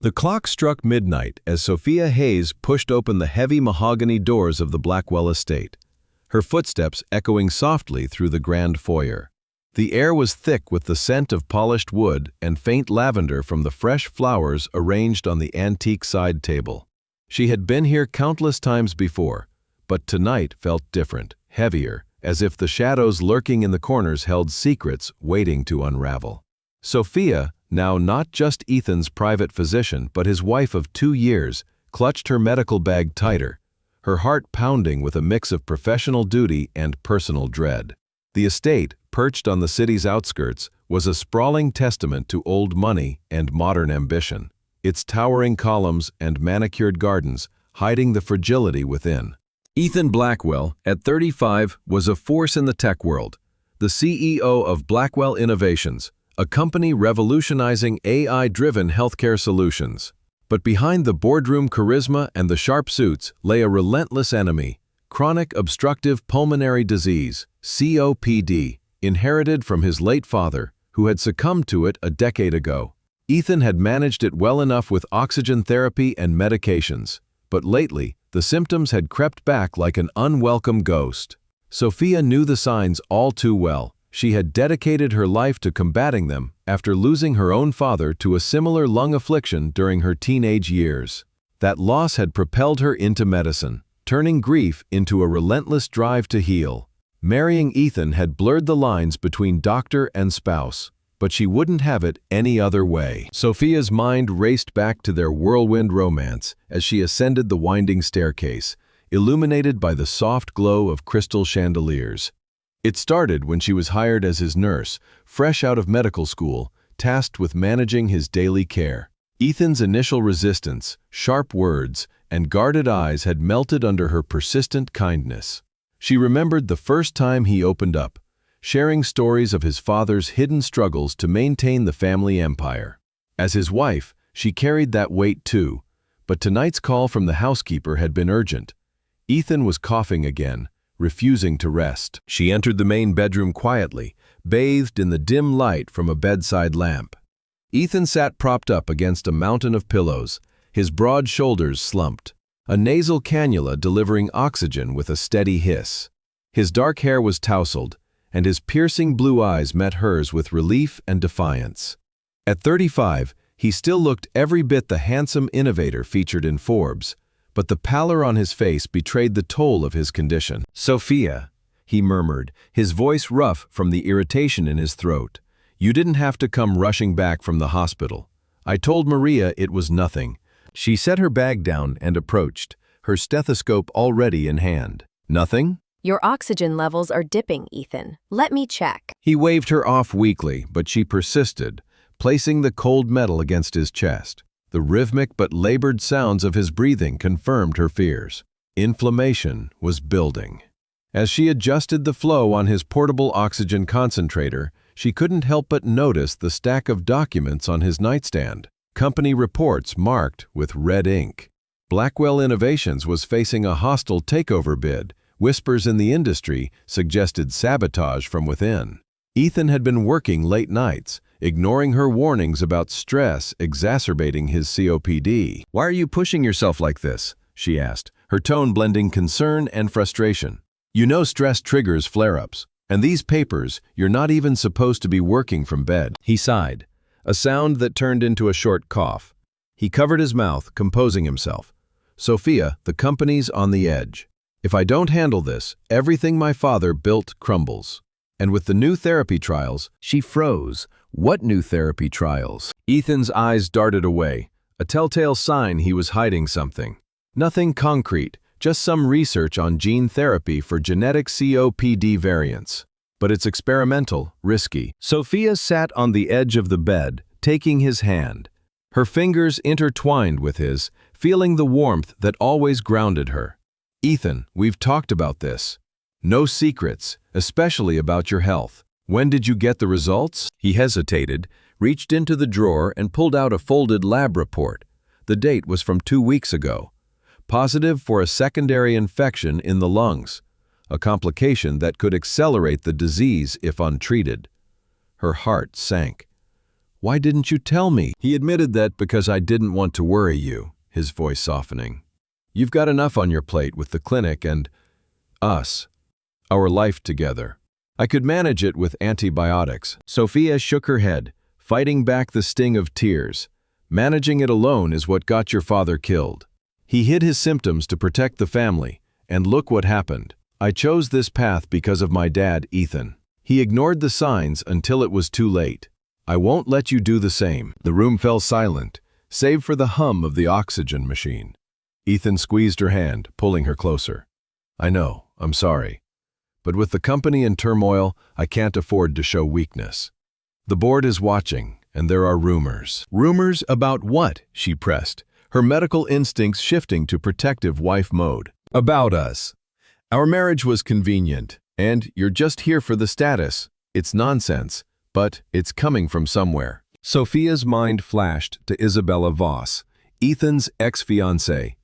The clock struck midnight as Sophia Hayes pushed open the heavy mahogany doors of the Blackwell estate, her footsteps echoing softly through the grand foyer. The air was thick with the scent of polished wood and faint lavender from the fresh flowers arranged on the antique side table. She had been here countless times before, but tonight felt different, heavier, as if the shadows lurking in the corners held secrets waiting to unravel. Sophia, now not just Ethan's private physician but his wife of 2 years, clutched her medical bag tighter, her heart pounding with a mix of professional duty and personal dread. The estate, perched on the city's outskirts, was a sprawling testament to old money and modern ambition, its towering columns and manicured gardens hiding the fragility within. Ethan Blackwell, at 35, was a force in the tech world, the CEO of Blackwell Innovations, a company revolutionizing AI-driven healthcare solutions. But behind the boardroom charisma and the sharp suits lay a relentless enemy, chronic obstructive pulmonary disease, COPD, inherited from his late father, who had succumbed to it a decade ago. Ethan had managed it well enough with oxygen therapy and medications, but lately, the symptoms had crept back like an unwelcome ghost. Sophia knew the signs all too well. She had dedicated her life to combating them after losing her own father to a similar lung affliction during her teenage years. That loss had propelled her into medicine, turning grief into a relentless drive to heal. Marrying Ethan had blurred the lines between doctor and spouse, but she wouldn't have it any other way. Sophia's mind raced back to their whirlwind romance as she ascended the winding staircase, illuminated by the soft glow of crystal chandeliers. It started when she was hired as his nurse, fresh out of medical school, tasked with managing his daily care. Ethan's initial resistance, sharp words, and guarded eyes had melted under her persistent kindness. She remembered the first time he opened up, sharing stories of his father's hidden struggles to maintain the family empire. As his wife, she carried that weight too, but tonight's call from the housekeeper had been urgent. Ethan was coughing again, refusing to rest. She entered the main bedroom quietly, bathed in the dim light from a bedside lamp. Ethan sat propped up against a mountain of pillows, his broad shoulders slumped, a nasal cannula delivering oxygen with a steady hiss. His dark hair was tousled, and his piercing blue eyes met hers with relief and defiance. At 35, he still looked every bit the handsome innovator featured in Forbes, but the pallor on his face betrayed the toll of his condition. "Sophia," he murmured, his voice rough from the irritation in his throat. "You didn't have to come rushing back from the hospital. I told Maria it was nothing." She set her bag down and approached, her stethoscope already in hand. "Nothing?" Your oxygen levels are dipping, Ethan. Let me check. He waved her off weakly, but she persisted, placing the cold metal against his chest. The rhythmic but labored sounds of his breathing confirmed her fears. Inflammation was building. As she adjusted the flow on his portable oxygen concentrator, she couldn't help but notice the stack of documents on his nightstand, company reports marked with red ink. Blackwell Innovations was facing a hostile takeover bid. Whispers in the industry suggested sabotage from within. Ethan had been working late nights, ignoring her warnings about stress exacerbating his COPD. "Why are you pushing yourself like this?" she asked, her tone blending concern and frustration. "You know stress triggers flare-ups, and these papers, you're not even supposed to be working from bed." He sighed, a sound that turned into a short cough. He covered his mouth, composing himself. "Sophia, the company's on the edge. If I don't handle this, everything my father built crumbles." And with the new therapy trials, she froze. What new therapy trials? Ethan's eyes darted away, a telltale sign he was hiding something. Nothing concrete, just some research on gene therapy for genetic COPD variants. But it's experimental, risky. Sophia sat on the edge of the bed, taking his hand. Her fingers intertwined with his, feeling the warmth that always grounded her. "Ethan, we've talked about this. No secrets, especially about your health. When did you get the results?" He hesitated, reached into the drawer and pulled out a folded lab report. The date was from 2 weeks ago. Positive for a secondary infection in the lungs, a complication that could accelerate the disease if untreated. Her heart sank. Why didn't you tell me? He admitted that because I didn't want to worry you, his voice softening. You've got enough on your plate with the clinic and us, our life together. I could manage it with antibiotics. Sophia shook her head, fighting back the sting of tears. Managing it alone is what got your father killed. He hid his symptoms to protect the family, and look what happened. I chose this path because of my dad, Ethan. He ignored the signs until it was too late. I won't let you do the same. The room fell silent, save for the hum of the oxygen machine. Ethan squeezed her hand, pulling her closer. I know, I'm sorry. But with the company in turmoil, I can't afford to show weakness. The board is watching, and there are rumors. Rumors about what? She pressed, her medical instincts shifting to protective wife mode. About us. Our marriage was convenient, and you're just here for the status. It's nonsense, but it's coming from somewhere. Sophia's mind flashed to Isabella Voss, Ethan's ex-fiancée,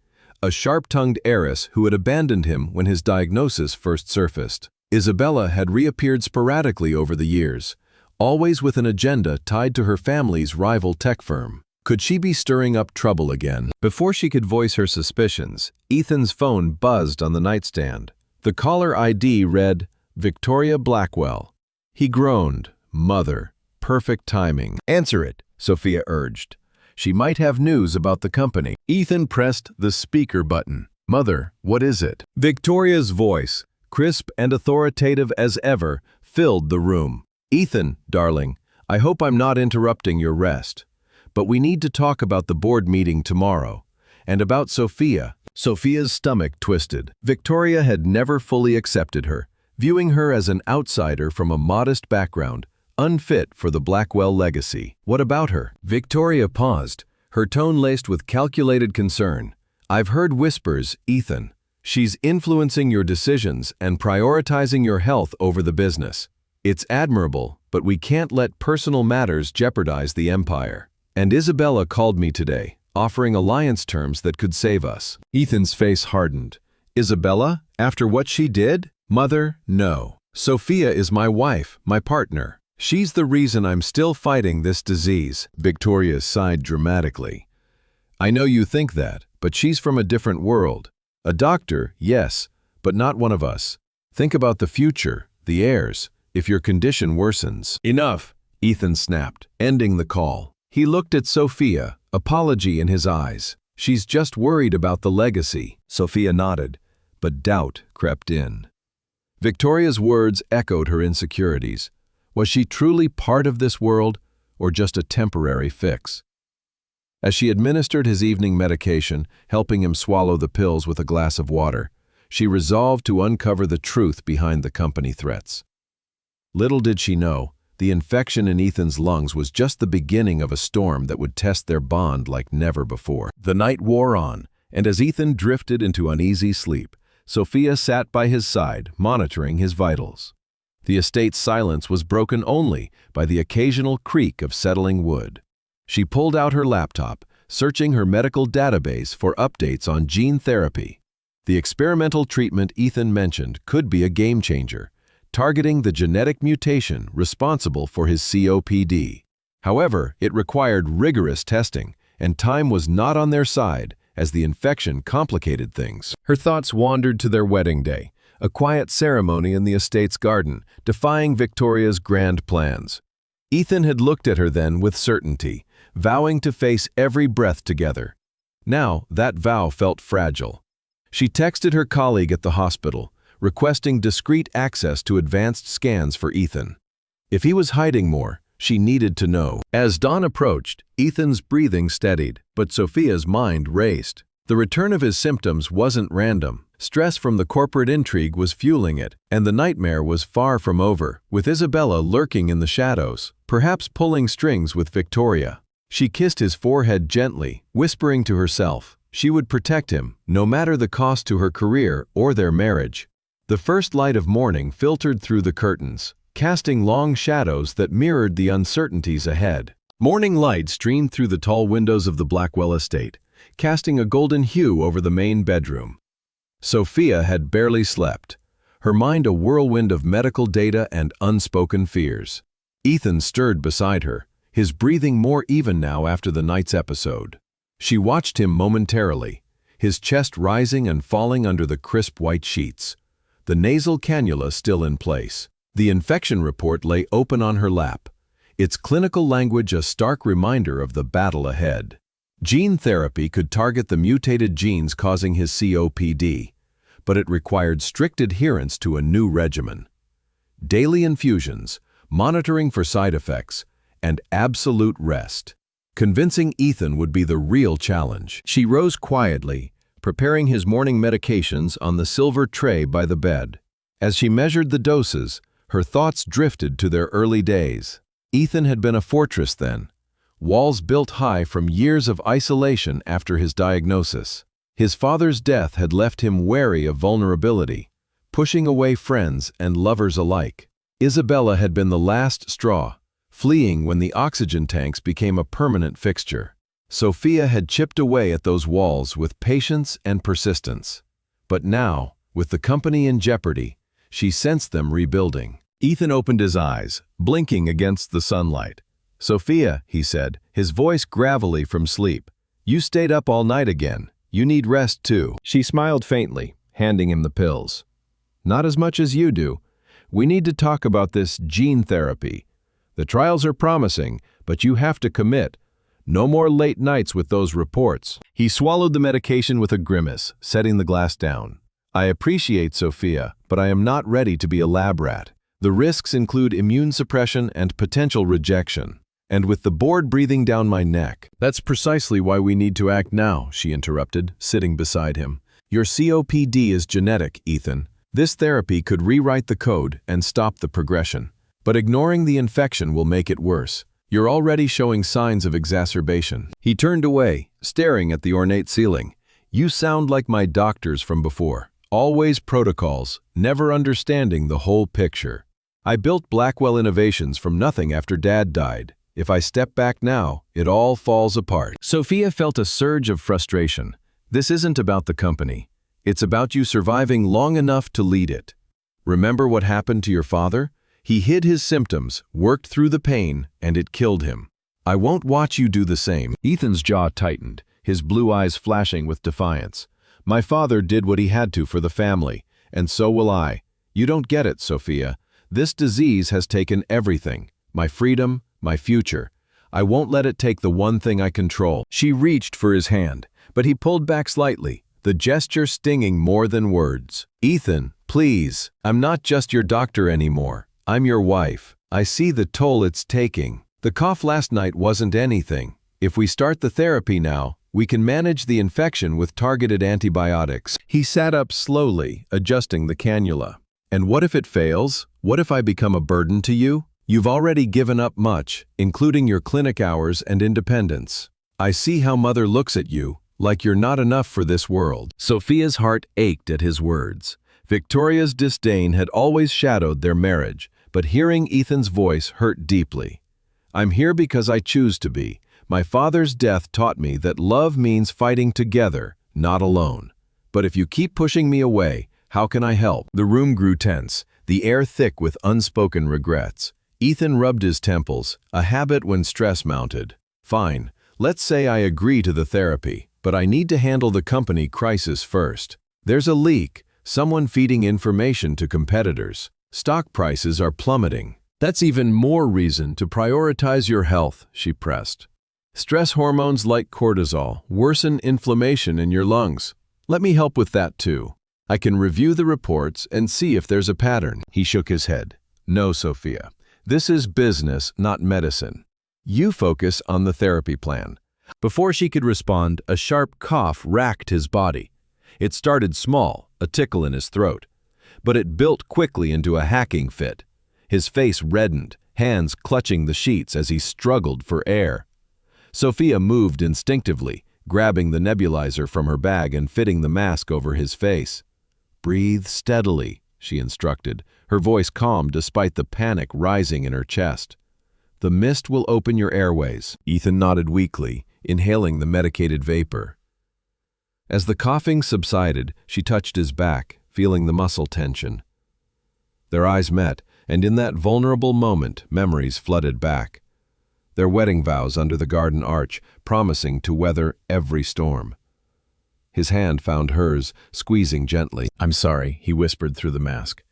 a sharp-tongued heiress who had abandoned him when his diagnosis first surfaced. Isabella had reappeared sporadically over the years, always with an agenda tied to her family's rival tech firm. Could she be stirring up trouble again? Before she could voice her suspicions, Ethan's phone buzzed on the nightstand. The caller ID read, Victoria Blackwell. He groaned, Mother, perfect timing. Answer it, Sophia urged. She might have news about the company. Ethan pressed the speaker button. Mother, what is it? Victoria's voice, crisp and authoritative as ever, filled the room. Ethan, darling, I hope I'm not interrupting your rest. But we need to talk about the board meeting tomorrow. And about Sophia. Sophia's stomach twisted. Victoria had never fully accepted her, viewing her as an outsider from a modest background, unfit for the Blackwell legacy. What about her? Victoria paused, her tone laced with calculated concern. I've heard whispers, Ethan. She's influencing your decisions and prioritizing your health over the business. It's admirable, but we can't let personal matters jeopardize the empire. And Isabella called me today, offering alliance terms that could save us. Ethan's face hardened. Isabella? After what she did? Mother, no. Sophia is my wife, my partner. She's the reason I'm still fighting this disease. Victoria sighed dramatically. I know you think that, but she's from a different world. A doctor, yes, but not one of us. Think about the future, the heirs, if your condition worsens. Enough, Ethan snapped, ending the call. He looked at Sophia, apology in his eyes. She's just worried about the legacy. Sophia nodded, but doubt crept in. Victoria's words echoed her insecurities. Was she truly part of this world, or just a temporary fix? As she administered his evening medication, helping him swallow the pills with a glass of water, she resolved to uncover the truth behind the company threats. Little did she know, the infection in Ethan's lungs was just the beginning of a storm that would test their bond like never before. The night wore on, and as Ethan drifted into uneasy sleep, Sophia sat by his side, monitoring his vitals. The estate's silence was broken only by the occasional creak of settling wood. She pulled out her laptop, searching her medical database for updates on gene therapy. The experimental treatment Ethan mentioned could be a game changer, targeting the genetic mutation responsible for his COPD. However, it required rigorous testing, and time was not on their side as the infection complicated things. Her thoughts wandered to their wedding day, a quiet ceremony in the estate's garden, defying Victoria's grand plans. Ethan had looked at her then with certainty, vowing to face every breath together. Now, that vow felt fragile. She texted her colleague at the hospital, requesting discreet access to advanced scans for Ethan. If he was hiding more, she needed to know. As dawn approached, Ethan's breathing steadied, but Sophia's mind raced. The return of his symptoms wasn't random. Stress from the corporate intrigue was fueling it, and the nightmare was far from over, with Isabella lurking in the shadows, perhaps pulling strings with Victoria. She kissed his forehead gently, whispering to herself, she would protect him, no matter the cost to her career or their marriage. The first light of morning filtered through the curtains, casting long shadows that mirrored the uncertainties ahead. Morning light streamed through the tall windows of the Blackwell estate, casting a golden hue over the main bedroom. Sophia had barely slept, her mind a whirlwind of medical data and unspoken fears. Ethan stirred beside her, his breathing more even now after the night's episode. She watched him momentarily, his chest rising and falling under the crisp white sheets, the nasal cannula still in place. The infection report lay open on her lap, its clinical language a stark reminder of the battle ahead. Gene therapy could target the mutated genes causing his COPD, but it required strict adherence to a new regimen. Daily infusions, monitoring for side effects, and absolute rest. Convincing Ethan would be the real challenge. She rose quietly, preparing his morning medications on the silver tray by the bed. As she measured the doses, her thoughts drifted to their early days. Ethan had been a fortress then, walls built high from years of isolation after his diagnosis. His father's death had left him wary of vulnerability, pushing away friends and lovers alike. Isabella had been the last straw, fleeing when the oxygen tanks became a permanent fixture. Sophia had chipped away at those walls with patience and persistence. But now, with the company in jeopardy, she sensed them rebuilding. Ethan opened his eyes, blinking against the sunlight. "Sophia," he said, his voice gravelly from sleep, "you stayed up all night again. You need rest too." She smiled faintly, handing him the pills. "Not as much as you do. We need to talk about this gene therapy. The trials are promising, but you have to commit. No more late nights with those reports." He swallowed the medication with a grimace, setting the glass down. "I appreciate Sophia, but I am not ready to be a lab rat. The risks include immune suppression and potential rejection. And with the board breathing down my neck." "That's precisely why we need to act now," she interrupted, sitting beside him. "Your COPD is genetic, Ethan. This therapy could rewrite the code and stop the progression. But ignoring the infection will make it worse. You're already showing signs of exacerbation." He turned away, staring at the ornate ceiling. "You sound like my doctors from before. Always protocols, never understanding the whole picture. I built Blackwell Innovations from nothing after Dad died. If I step back now, it all falls apart." Sophia felt a surge of frustration. "This isn't about the company. It's about you surviving long enough to lead it. Remember what happened to your father? He hid his symptoms, worked through the pain, and it killed him. I won't watch you do the same." Ethan's jaw tightened, his blue eyes flashing with defiance. "My father did what he had to for the family, and so will I. You don't get it, Sophia. This disease has taken everything. My freedom, my future. I won't let it take the one thing I control." She reached for his hand, but he pulled back slightly, the gesture stinging more than words. "Ethan, please. I'm not just your doctor anymore. I'm your wife. I see the toll it's taking. The cough last night wasn't anything. If we start the therapy now, we can manage the infection with targeted antibiotics." He sat up slowly, adjusting the cannula. "And what if it fails? What if I become a burden to you? You've already given up much, including your clinic hours and independence. I see how Mother looks at you, like you're not enough for this world." Sophia's heart ached at his words. Victoria's disdain had always shadowed their marriage, but hearing Ethan's voice hurt deeply. "I'm here because I choose to be. My father's death taught me that love means fighting together, not alone. But if you keep pushing me away, how can I help?" The room grew tense, the air thick with unspoken regrets. Ethan rubbed his temples, a habit when stress mounted. "Fine, let's say I agree to the therapy, but I need to handle the company crisis first. There's a leak, someone feeding information to competitors. Stock prices are plummeting." "That's even more reason to prioritize your health," she pressed. "Stress hormones like cortisol worsen inflammation in your lungs. Let me help with that too. I can review the reports and see if there's a pattern." He shook his head. "No, Sophia. This is business, not medicine. You focus on the therapy plan." Before she could respond, a sharp cough racked his body. It started small, a tickle in his throat, but it built quickly into a hacking fit. His face reddened, hands clutching the sheets as he struggled for air. Sophia moved instinctively, grabbing the nebulizer from her bag and fitting the mask over his face. "Breathe steadily," she instructed, her voice calm despite the panic rising in her chest. "The mist will open your airways." Ethan nodded weakly, inhaling the medicated vapor. As the coughing subsided, she touched his back, feeling the muscle tension. Their eyes met, and in that vulnerable moment, memories flooded back. their wedding vows under the garden arch, promising to weather every storm. His hand found hers, squeezing gently. "I'm sorry," he whispered through the mask.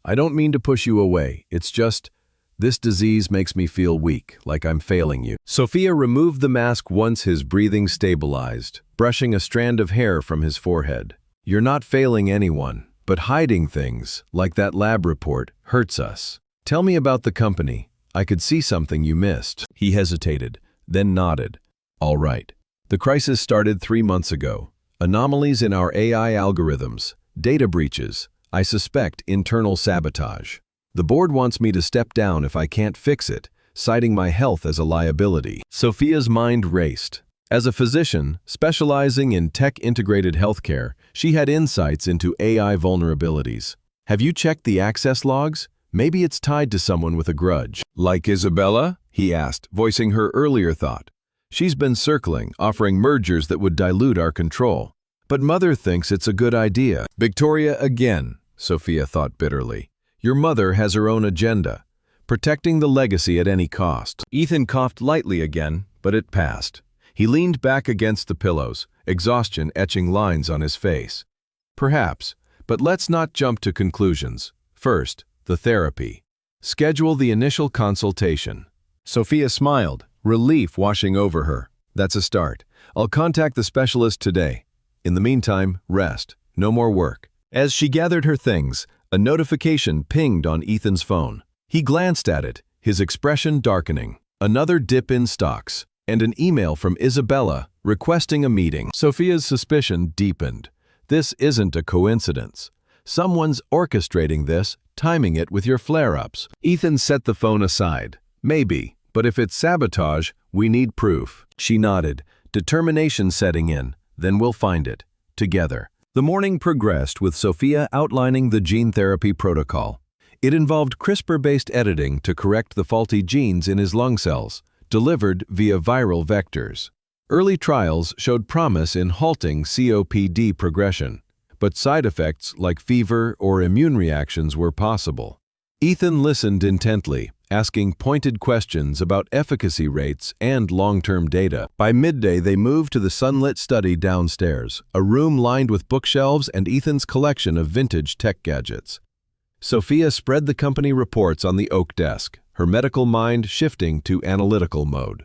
"I don't mean to push you away. It's just, this disease makes me feel weak, like I'm failing you." Sophia removed the mask once his breathing stabilized, brushing a strand of hair from his forehead. "You're not failing anyone, but hiding things, like that lab report, hurts us. Tell me about the company. I could see something you missed." He hesitated, then nodded. "All right. The crisis started 3 months ago. Anomalies in our AI algorithms, data breaches, I suspect internal sabotage. The board wants me to step down if I can't fix it, citing my health as a liability." Sophia's mind raced. As a physician, specializing in tech-integrated healthcare, she had insights into AI vulnerabilities. "Have you checked the access logs? Maybe it's tied to someone with a grudge." "Like Isabella?" he asked, voicing her earlier thought. "She's been circling, offering mergers that would dilute our control. But Mother thinks it's a good idea." "Victoria again," Sophia thought bitterly. "Your mother has her own agenda, protecting the legacy at any cost." Ethan coughed lightly again, but it passed. He leaned back against the pillows, exhaustion etching lines on his face. "Perhaps, but let's not jump to conclusions. First, the therapy. Schedule the initial consultation." Sophia smiled, relief washing over her. "That's a start. I'll contact the specialist today. In the meantime, rest. No more work." As she gathered her things, a notification pinged on Ethan's phone. He glanced at it, his expression darkening. Another dip in stocks, and an email from Isabella requesting a meeting. Sophia's suspicion deepened. This isn't a coincidence. Someone's orchestrating this, timing it with your flare-ups. Ethan set the phone aside. "Maybe, but if it's sabotage, we need proof." She nodded, determination setting in. "Then we'll find it. Together." The morning progressed with Sophia outlining the gene therapy protocol. It involved CRISPR-based editing to correct the faulty genes in his lung cells, delivered via viral vectors. Early trials showed promise in halting COPD progression, but side effects like fever or immune reactions were possible. Ethan listened intently, asking pointed questions about efficacy rates and long-term data. By midday, they moved to the sunlit study downstairs, a room lined with bookshelves and Ethan's collection of vintage tech gadgets. Sophia spread the company reports on the oak desk, her medical mind shifting to analytical mode.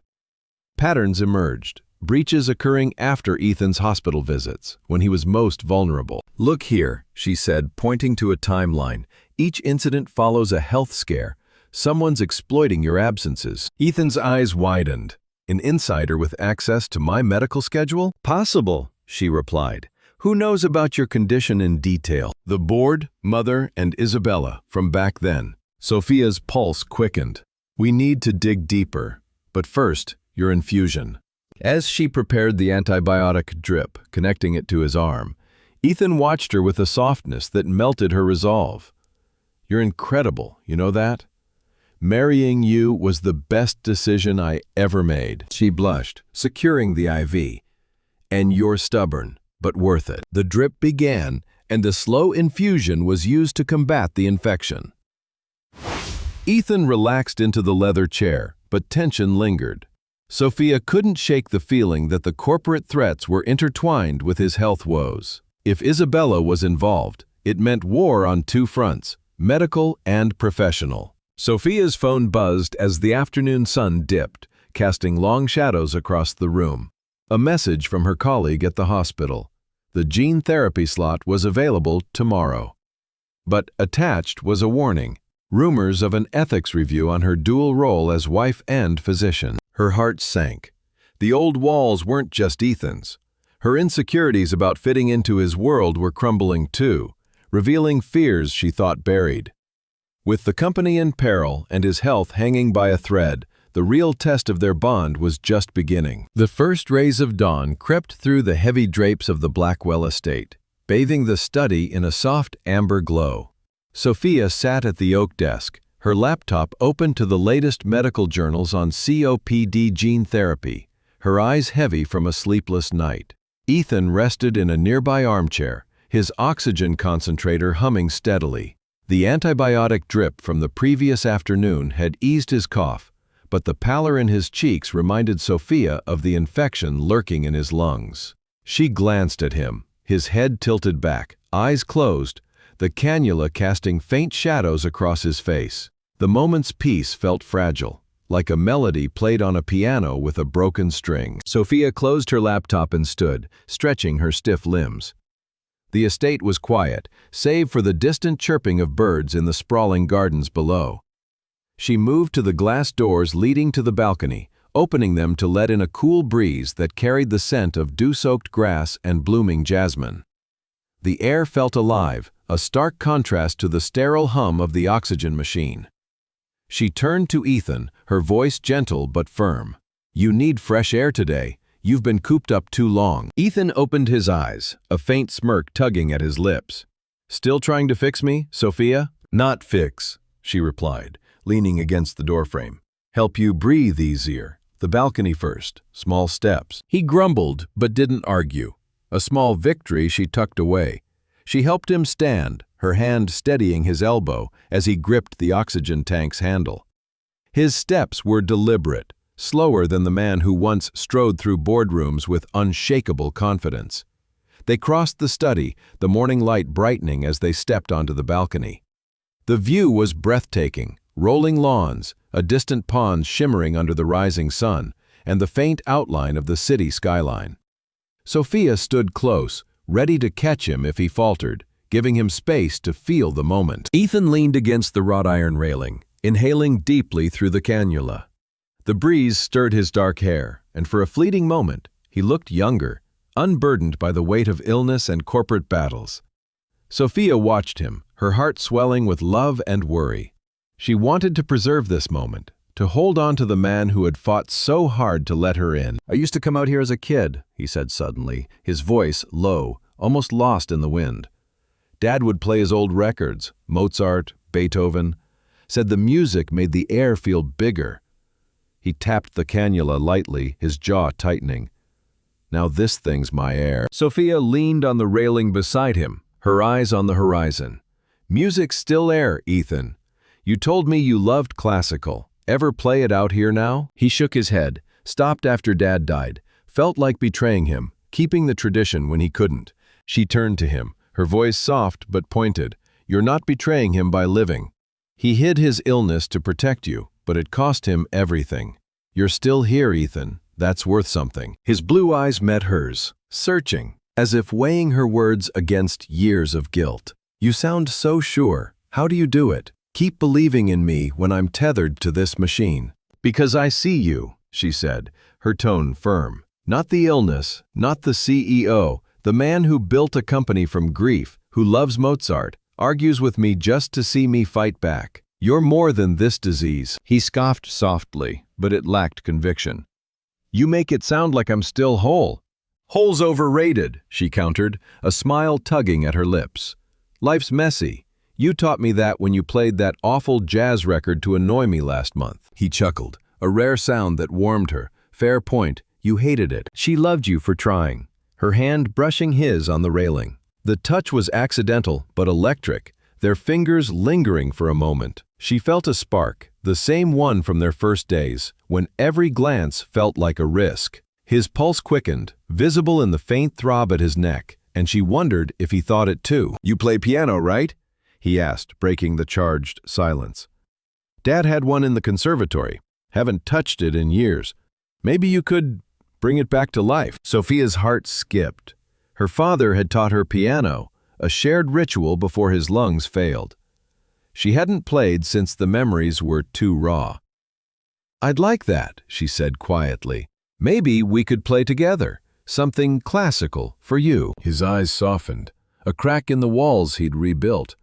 Patterns emerged, breaches occurring after Ethan's hospital visits, when he was most vulnerable. "Look here," she said, pointing to a timeline. "Each incident follows a health scare. Someone's exploiting your absences." Ethan's eyes widened. "An insider with access to my medical schedule?" "Possible," she replied. "Who knows about your condition in detail?" The board, Mother, and Isabella from back then. Sophia's pulse quickened. "We need to dig deeper. But first, your infusion." As she prepared the antibiotic drip, connecting it to his arm, Ethan watched her with a softness that melted her resolve. "You're incredible, you know that? Marrying you was the best decision I ever made." She blushed, securing the IV. "And you're stubborn, but worth it." The drip began, and the slow infusion was used to combat the infection. Ethan relaxed into the leather chair, but tension lingered. Sophia couldn't shake the feeling that the corporate threats were intertwined with his health woes. If Isabella was involved, it meant war on 2 fronts, medical and professional. Sophia's phone buzzed as the afternoon sun dipped, casting long shadows across the room. A message from her colleague at the hospital. The gene therapy slot was available tomorrow. But attached was a warning. Rumors of an ethics review on her dual role as wife and physician. Her heart sank. The old walls weren't just Ethan's. Her insecurities about fitting into his world were crumbling too, revealing fears she thought buried. With the company in peril and his health hanging by a thread, the real test of their bond was just beginning. The first rays of dawn crept through the heavy drapes of the Blackwell estate, bathing the study in a soft amber glow. Sophia sat at the oak desk, her laptop open to the latest medical journals on COPD gene therapy, her eyes heavy from a sleepless night. Ethan rested in a nearby armchair, his oxygen concentrator humming steadily. The antibiotic drip from the previous afternoon had eased his cough, but the pallor in his cheeks reminded Sophia of the infection lurking in his lungs. She glanced at him, his head tilted back, eyes closed, the cannula casting faint shadows across his face. The moment's peace felt fragile, like a melody played on a piano with a broken string. Sophia closed her laptop and stood, stretching her stiff limbs. The estate was quiet, save for the distant chirping of birds in the sprawling gardens below. She moved to the glass doors leading to the balcony, opening them to let in a cool breeze that carried the scent of dew-soaked grass and blooming jasmine. The air felt alive, a stark contrast to the sterile hum of the oxygen machine. She turned to Ethan, her voice gentle but firm. "You need fresh air today. You've been cooped up too long." Ethan opened his eyes, a faint smirk tugging at his lips. "Still trying to fix me, Sophia?" "Not fix," she replied, leaning against the doorframe. "Help you breathe easier. The balcony first, small steps." He grumbled but didn't argue. A small victory she tucked away. She helped him stand, her hand steadying his elbow as he gripped the oxygen tank's handle. His steps were deliberate, slower than the man who once strode through boardrooms with unshakable confidence. They crossed the study, the morning light brightening as they stepped onto the balcony. The view was breathtaking, rolling lawns, a distant pond shimmering under the rising sun, and the faint outline of the city skyline. Sophia stood close, ready to catch him if he faltered, giving him space to feel the moment. Ethan leaned against the wrought iron railing, inhaling deeply through the cannula. The breeze stirred his dark hair, and for a fleeting moment, he looked younger, unburdened by the weight of illness and corporate battles. Sophia watched him, her heart swelling with love and worry. She wanted to preserve this moment, to hold on to the man who had fought so hard to let her in. "I used to come out here as a kid," he said suddenly, his voice low, almost lost in the wind. "Dad would play his old records, Mozart, Beethoven, said the music made the air feel bigger." He tapped the cannula lightly, his jaw tightening. "Now this thing's my air." Sophia leaned on the railing beside him, her eyes on the horizon. "Music's still air, Ethan. You told me you loved classical. Ever play it out here now?" He shook his head, stopped after Dad died, felt like betraying him, keeping the tradition when he couldn't. She turned to him, her voice soft but pointed. "You're not betraying him by living. He hid his illness to protect you, but it cost him everything. You're still here, Ethan. That's worth something." His blue eyes met hers, searching, as if weighing her words against years of guilt. "You sound so sure. How do you do it? Keep believing in me when I'm tethered to this machine." "Because I see you," she said, her tone firm. "Not the illness, not the CEO, the man who built a company from grief, who loves Mozart, argues with me just to see me fight back. You're more than this disease." He scoffed softly, but it lacked conviction. "You make it sound like I'm still whole." "Whole's overrated," she countered, a smile tugging at her lips. "Life's messy. You taught me that when you played that awful jazz record to annoy me last month." He chuckled, a rare sound that warmed her. "Fair point. You hated it. She loved you for trying." Her hand brushing his on the railing. The touch was accidental but electric, their fingers lingering for a moment. She felt a spark, the same one from their first days, when every glance felt like a risk. His pulse quickened, visible in the faint throb at his neck, and she wondered if he thought it too. "You play piano, right?" he asked, breaking the charged silence. "Dad had one in the conservatory. Haven't touched it in years. Maybe you could bring it back to life." Sophia's heart skipped. Her father had taught her piano, a shared ritual before his lungs failed. She hadn't played since the memories were too raw. "I'd like that," she said quietly. "Maybe we could play together, something classical for you." His eyes softened, a crack in the walls he'd rebuilt.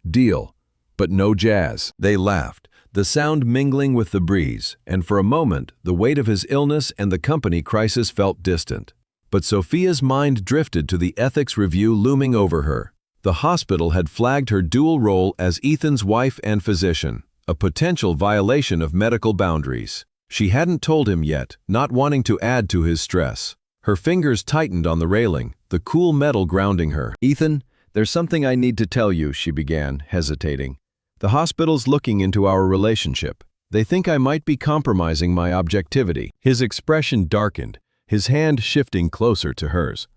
"Deal, but no jazz." They laughed, the sound mingling with the breeze, and for a moment the weight of his illness and the company crisis felt distant. But Sophia's mind drifted to the ethics review looming over her. The hospital had flagged her dual role as Ethan's wife and physician, a potential violation of medical boundaries. She hadn't told him yet, not wanting to add to his stress. Her fingers tightened on the railing, the cool metal grounding her. "Ethan, there's something I need to tell you," she began, hesitating. "The hospital's looking into our relationship. They think I might be compromising my objectivity." His expression darkened, his hand shifting closer to hers.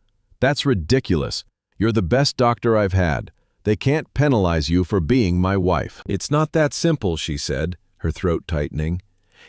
"That's ridiculous. You're the best doctor I've had. They can't penalize you for being my wife." "It's not that simple," she said, her throat tightening.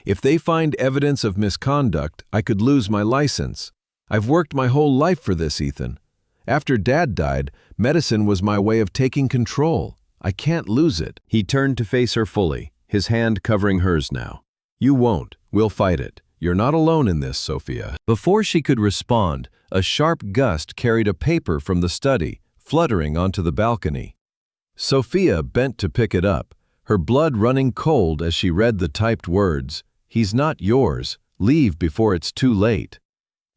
"If they find evidence of misconduct, I could lose my license. I've worked my whole life for this, Ethan. After Dad died, medicine was my way of taking control. I can't lose it." He turned to face her fully, his hand covering hers now. "You won't. We'll fight it. You're not alone in this, Sophia." Before she could respond, a sharp gust carried a paper from the study, fluttering onto the balcony. Sophia bent to pick it up, her blood running cold as she read the typed words, "He's not yours. Leave before it's too late."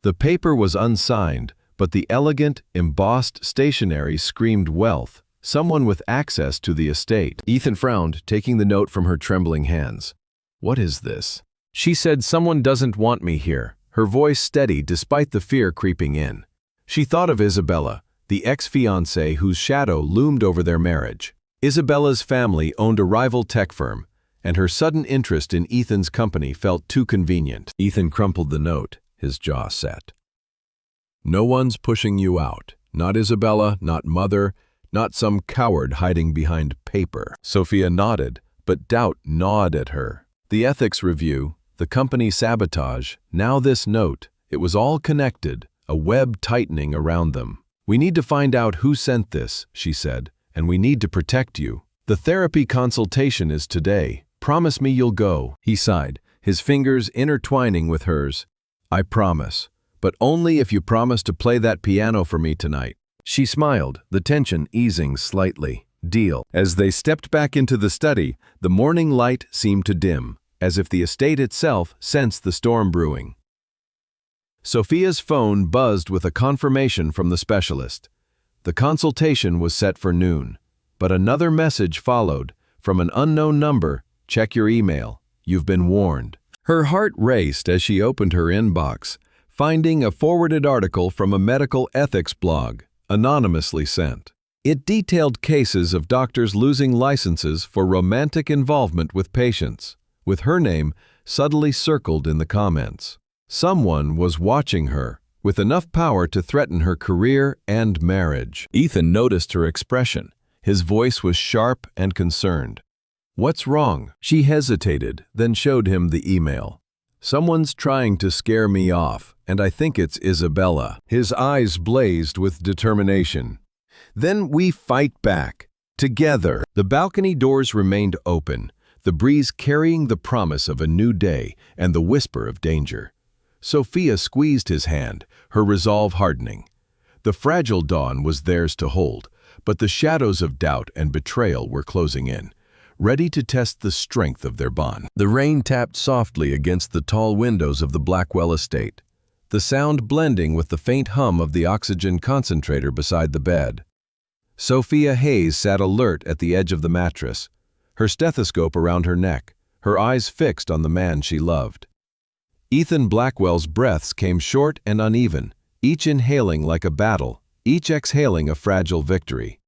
The paper was unsigned, but the elegant, embossed stationery screamed wealth, someone with access to the estate. Ethan frowned, taking the note from her trembling hands. "What is this?" She said, "Someone doesn't want me here," her voice steady despite the fear creeping in. She thought of Isabella, the ex-fiancée whose shadow loomed over their marriage. Isabella's family owned a rival tech firm, and her sudden interest in Ethan's company felt too convenient. Ethan crumpled the note, his jaw set. "No one's pushing you out. Not Isabella, not Mother, not some coward hiding behind paper." Sophia nodded, but doubt gnawed at her. The ethics review, the company sabotage, now this note, it was all connected, a web tightening around them. "We need to find out who sent this," she said, "and we need to protect you. The therapy consultation is today. Promise me you'll go." He sighed, his fingers intertwining with hers. "I promise, but only if you promise to play that piano for me tonight." She smiled, the tension easing slightly. "Deal." As they stepped back into the study, the morning light seemed to dim, as if the estate itself sensed the storm brewing. Sophia's phone buzzed with a confirmation from the specialist. The consultation was set for noon, but another message followed, from an unknown number, "Check your email. You've been warned." Her heart raced as she opened her inbox, finding a forwarded article from a medical ethics blog, anonymously sent. It detailed cases of doctors losing licenses for romantic involvement with patients, with her name subtly circled in the comments. Someone was watching her, with enough power to threaten her career and marriage. Ethan noticed her expression. His voice was sharp and concerned. "What's wrong?" She hesitated, then showed him the email. "Someone's trying to scare me off, and I think it's Isabella." His eyes blazed with determination. "Then we fight back. Together." The balcony doors remained open, the breeze carrying the promise of a new day and the whisper of danger. Sophia squeezed his hand, her resolve hardening. The fragile dawn was theirs to hold, but the shadows of doubt and betrayal were closing in, ready to test the strength of their bond. The rain tapped softly against the tall windows of the Blackwell estate, the sound blending with the faint hum of the oxygen concentrator beside the bed. Sophia Hayes sat alert at the edge of the mattress, her stethoscope around her neck, her eyes fixed on the man she loved. Ethan Blackwell's breaths came short and uneven, each inhaling like a battle, each exhaling a fragile victory.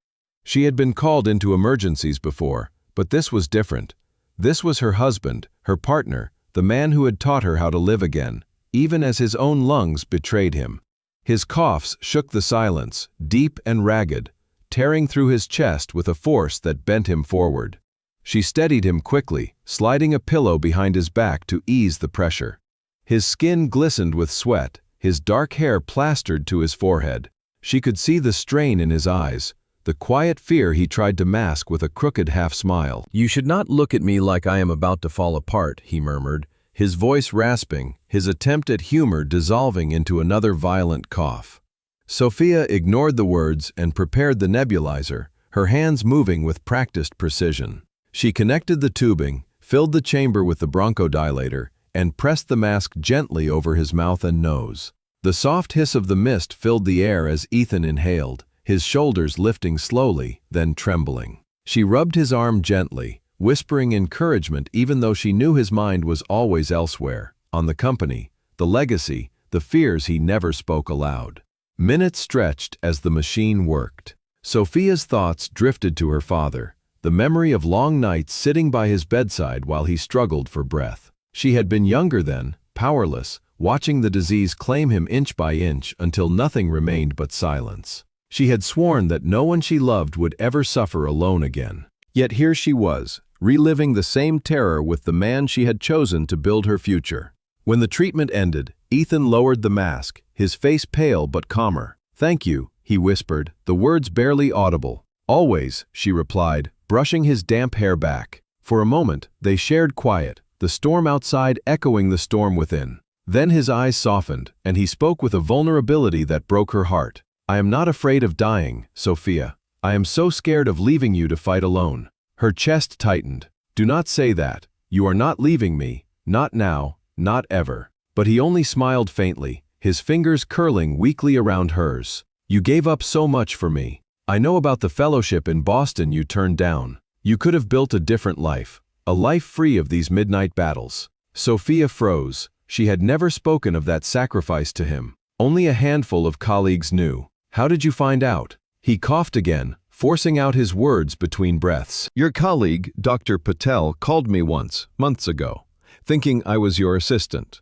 She had been called into emergencies before, but this was different. This was her husband, her partner, the man who had taught her how to live again, even as his own lungs betrayed him. His coughs shook the silence, deep and ragged, tearing through his chest with a force that bent him forward. She steadied him quickly, sliding a pillow behind his back to ease the pressure. His skin glistened with sweat, his dark hair plastered to his forehead. She could see the strain in his eyes, the quiet fear he tried to mask with a crooked half-smile. "You should not look at me like I am about to fall apart," he murmured, his voice rasping, his attempt at humor dissolving into another violent cough. Sophia ignored the words and prepared the nebulizer, her hands moving with practiced precision. She connected the tubing, filled the chamber with the bronchodilator, and pressed the mask gently over his mouth and nose. The soft hiss of the mist filled the air as Ethan inhaled, his shoulders lifting slowly, then trembling. She rubbed his arm gently, whispering encouragement even though she knew his mind was always elsewhere, on the company, the legacy, the fears he never spoke aloud. Minutes stretched as the machine worked. Sophia's thoughts drifted to her father, the memory of long nights sitting by his bedside while he struggled for breath. She had been younger then, powerless, watching the disease claim him inch by inch until nothing remained but silence. She had sworn that no one she loved would ever suffer alone again. Yet here she was, reliving the same terror with the man she had chosen to build her future. When the treatment ended, Ethan lowered the mask, his face pale but calmer. "Thank you," he whispered, the words barely audible. "Always," she replied, brushing his damp hair back. For a moment, they shared quiet, the storm outside echoing the storm within. Then his eyes softened, and he spoke with a vulnerability that broke her heart. "I am not afraid of dying, Sophia. I am so scared of leaving you to fight alone." Her chest tightened. "Do not say that. You are not leaving me. Not now, not ever." But he only smiled faintly, his fingers curling weakly around hers. "You gave up so much for me. I know about the fellowship in Boston you turned down. You could have built a different life, a life free of these midnight battles." Sophia froze. She had never spoken of that sacrifice to him. Only a handful of colleagues knew. "How did you find out?" He coughed again, forcing out his words between breaths. "Your colleague, Dr. Patel, called me once, months ago, thinking I was your assistant.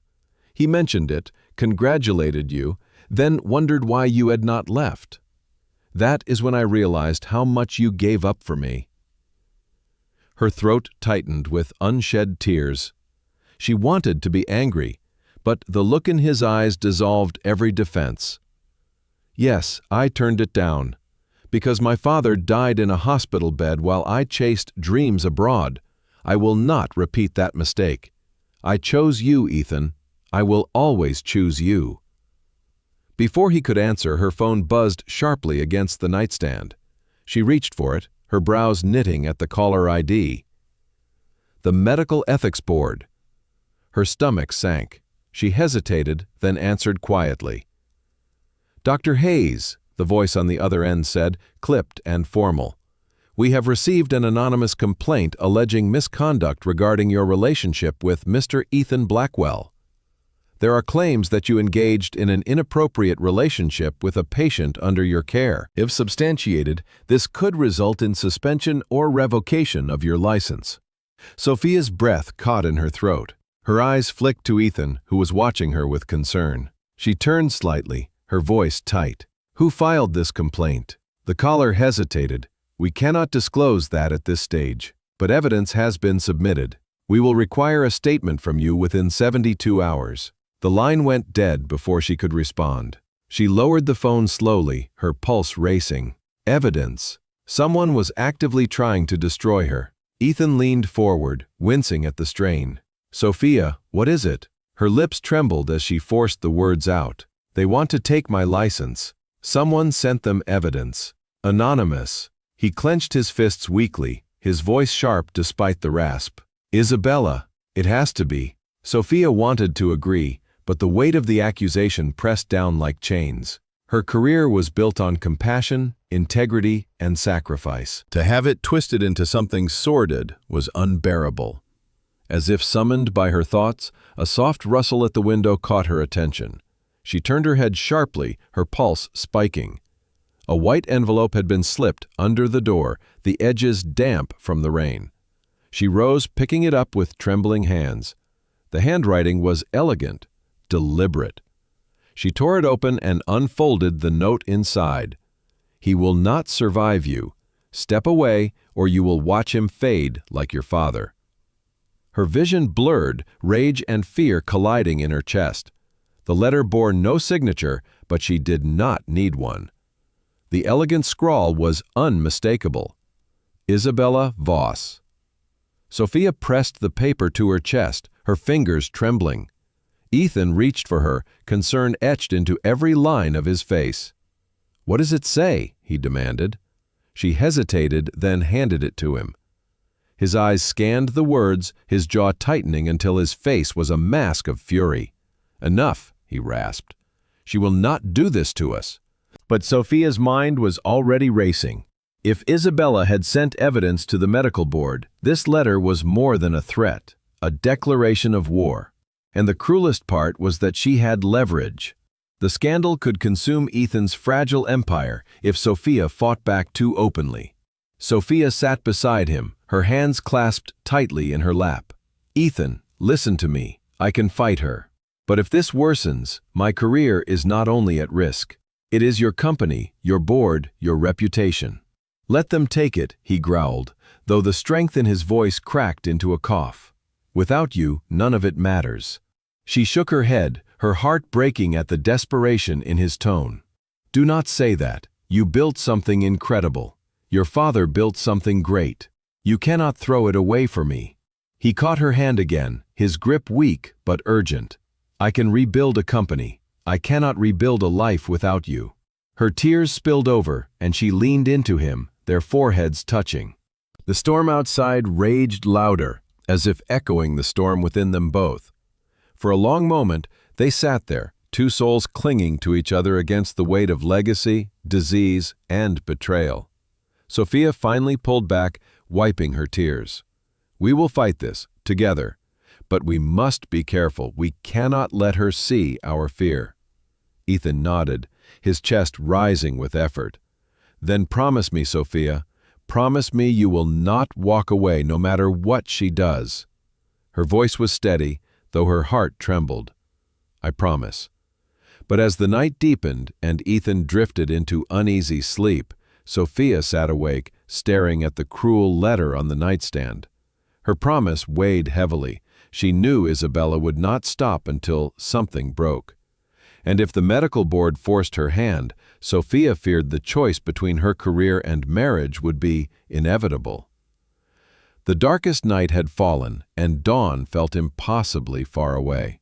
He mentioned it, congratulated you, then wondered why you had not left. That is when I realized how much you gave up for me." Her throat tightened with unshed tears. She wanted to be angry, but the look in his eyes dissolved every defense. "Yes, I turned it down. Because my father died in a hospital bed while I chased dreams abroad. I will not repeat that mistake. I chose you, Ethan. I will always choose you." Before he could answer, her phone buzzed sharply against the nightstand. She reached for it, her brows knitting at the caller ID. The Medical Ethics Board. Her stomach sank. She hesitated, then answered quietly. "Dr. Hayes," the voice on the other end said, clipped and formal. "We have received an anonymous complaint alleging misconduct regarding your relationship with Mr. Ethan Blackwell. There are claims that you engaged in an inappropriate relationship with a patient under your care. If substantiated, this could result in suspension or revocation of your license." Sophia's breath caught in her throat. Her eyes flicked to Ethan, who was watching her with concern. She turned slightly, her voice tight. "Who filed this complaint?" The caller hesitated. "We cannot disclose that at this stage, but evidence has been submitted. We will require a statement from you within 72 hours. The line went dead before she could respond. She lowered the phone slowly, her pulse racing. Evidence. Someone was actively trying to destroy her. Ethan leaned forward, wincing at the strain. "Sophia, what is it?" Her lips trembled as she forced the words out. "They want to take my license. Someone sent them evidence. Anonymous." He clenched his fists weakly, his voice sharp despite the rasp. "Isabella, it has to be." Sophia wanted to agree, but the weight of the accusation pressed down like chains. Her career was built on compassion, integrity, and sacrifice. To have it twisted into something sordid was unbearable. As if summoned by her thoughts, a soft rustle at the window caught her attention. She turned her head sharply, her pulse spiking. A white envelope had been slipped under the door, the edges damp from the rain. She rose, picking it up with trembling hands. The handwriting was elegant, deliberate. She tore it open and unfolded the note inside. "He will not survive you. Step away, or you will watch him fade like your father." Her vision blurred, rage and fear colliding in her chest. The letter bore no signature, but she did not need one. The elegant scrawl was unmistakable. Isabella Voss. Sophia pressed the paper to her chest, her fingers trembling. Ethan reached for her, concern etched into every line of his face. "What does it say?" he demanded. She hesitated, then handed it to him. His eyes scanned the words, his jaw tightening until his face was a mask of fury. "Enough," he rasped. "She will not do this to us." But Sophia's mind was already racing. If Isabella had sent evidence to the medical board, this letter was more than a threat, a declaration of war. And the cruelest part was that she had leverage. The scandal could consume Ethan's fragile empire if Sophia fought back too openly. Sophia sat beside him, her hands clasped tightly in her lap. "Ethan, listen to me. I can fight her. But if this worsens, my career is not only at risk. It is your company, your board, your reputation." "Let them take it," he growled, though the strength in his voice cracked into a cough. "Without you, none of it matters." She shook her head, her heart breaking at the desperation in his tone. "Do not say that. You built something incredible. Your father built something great. You cannot throw it away for me." He caught her hand again, his grip weak but urgent. "I can rebuild a company. I cannot rebuild a life without you." Her tears spilled over, and she leaned into him, their foreheads touching. The storm outside raged louder, as if echoing the storm within them both. For a long moment, they sat there, two souls clinging to each other against the weight of legacy, disease, and betrayal. Sophia finally pulled back, wiping her tears. "We will fight this, together. But we must be careful. We cannot let her see our fear." Ethan nodded, his chest rising with effort. "Then promise me, Sophia. Promise me you will not walk away no matter what she does." Her voice was steady, though her heart trembled. "I promise." But as the night deepened and Ethan drifted into uneasy sleep, Sophia sat awake, staring at the cruel letter on the nightstand. Her promise weighed heavily. She knew Isabella would not stop until something broke. And if the medical board forced her hand, Sophia feared the choice between her career and marriage would be inevitable. The darkest night had fallen, and dawn felt impossibly far away.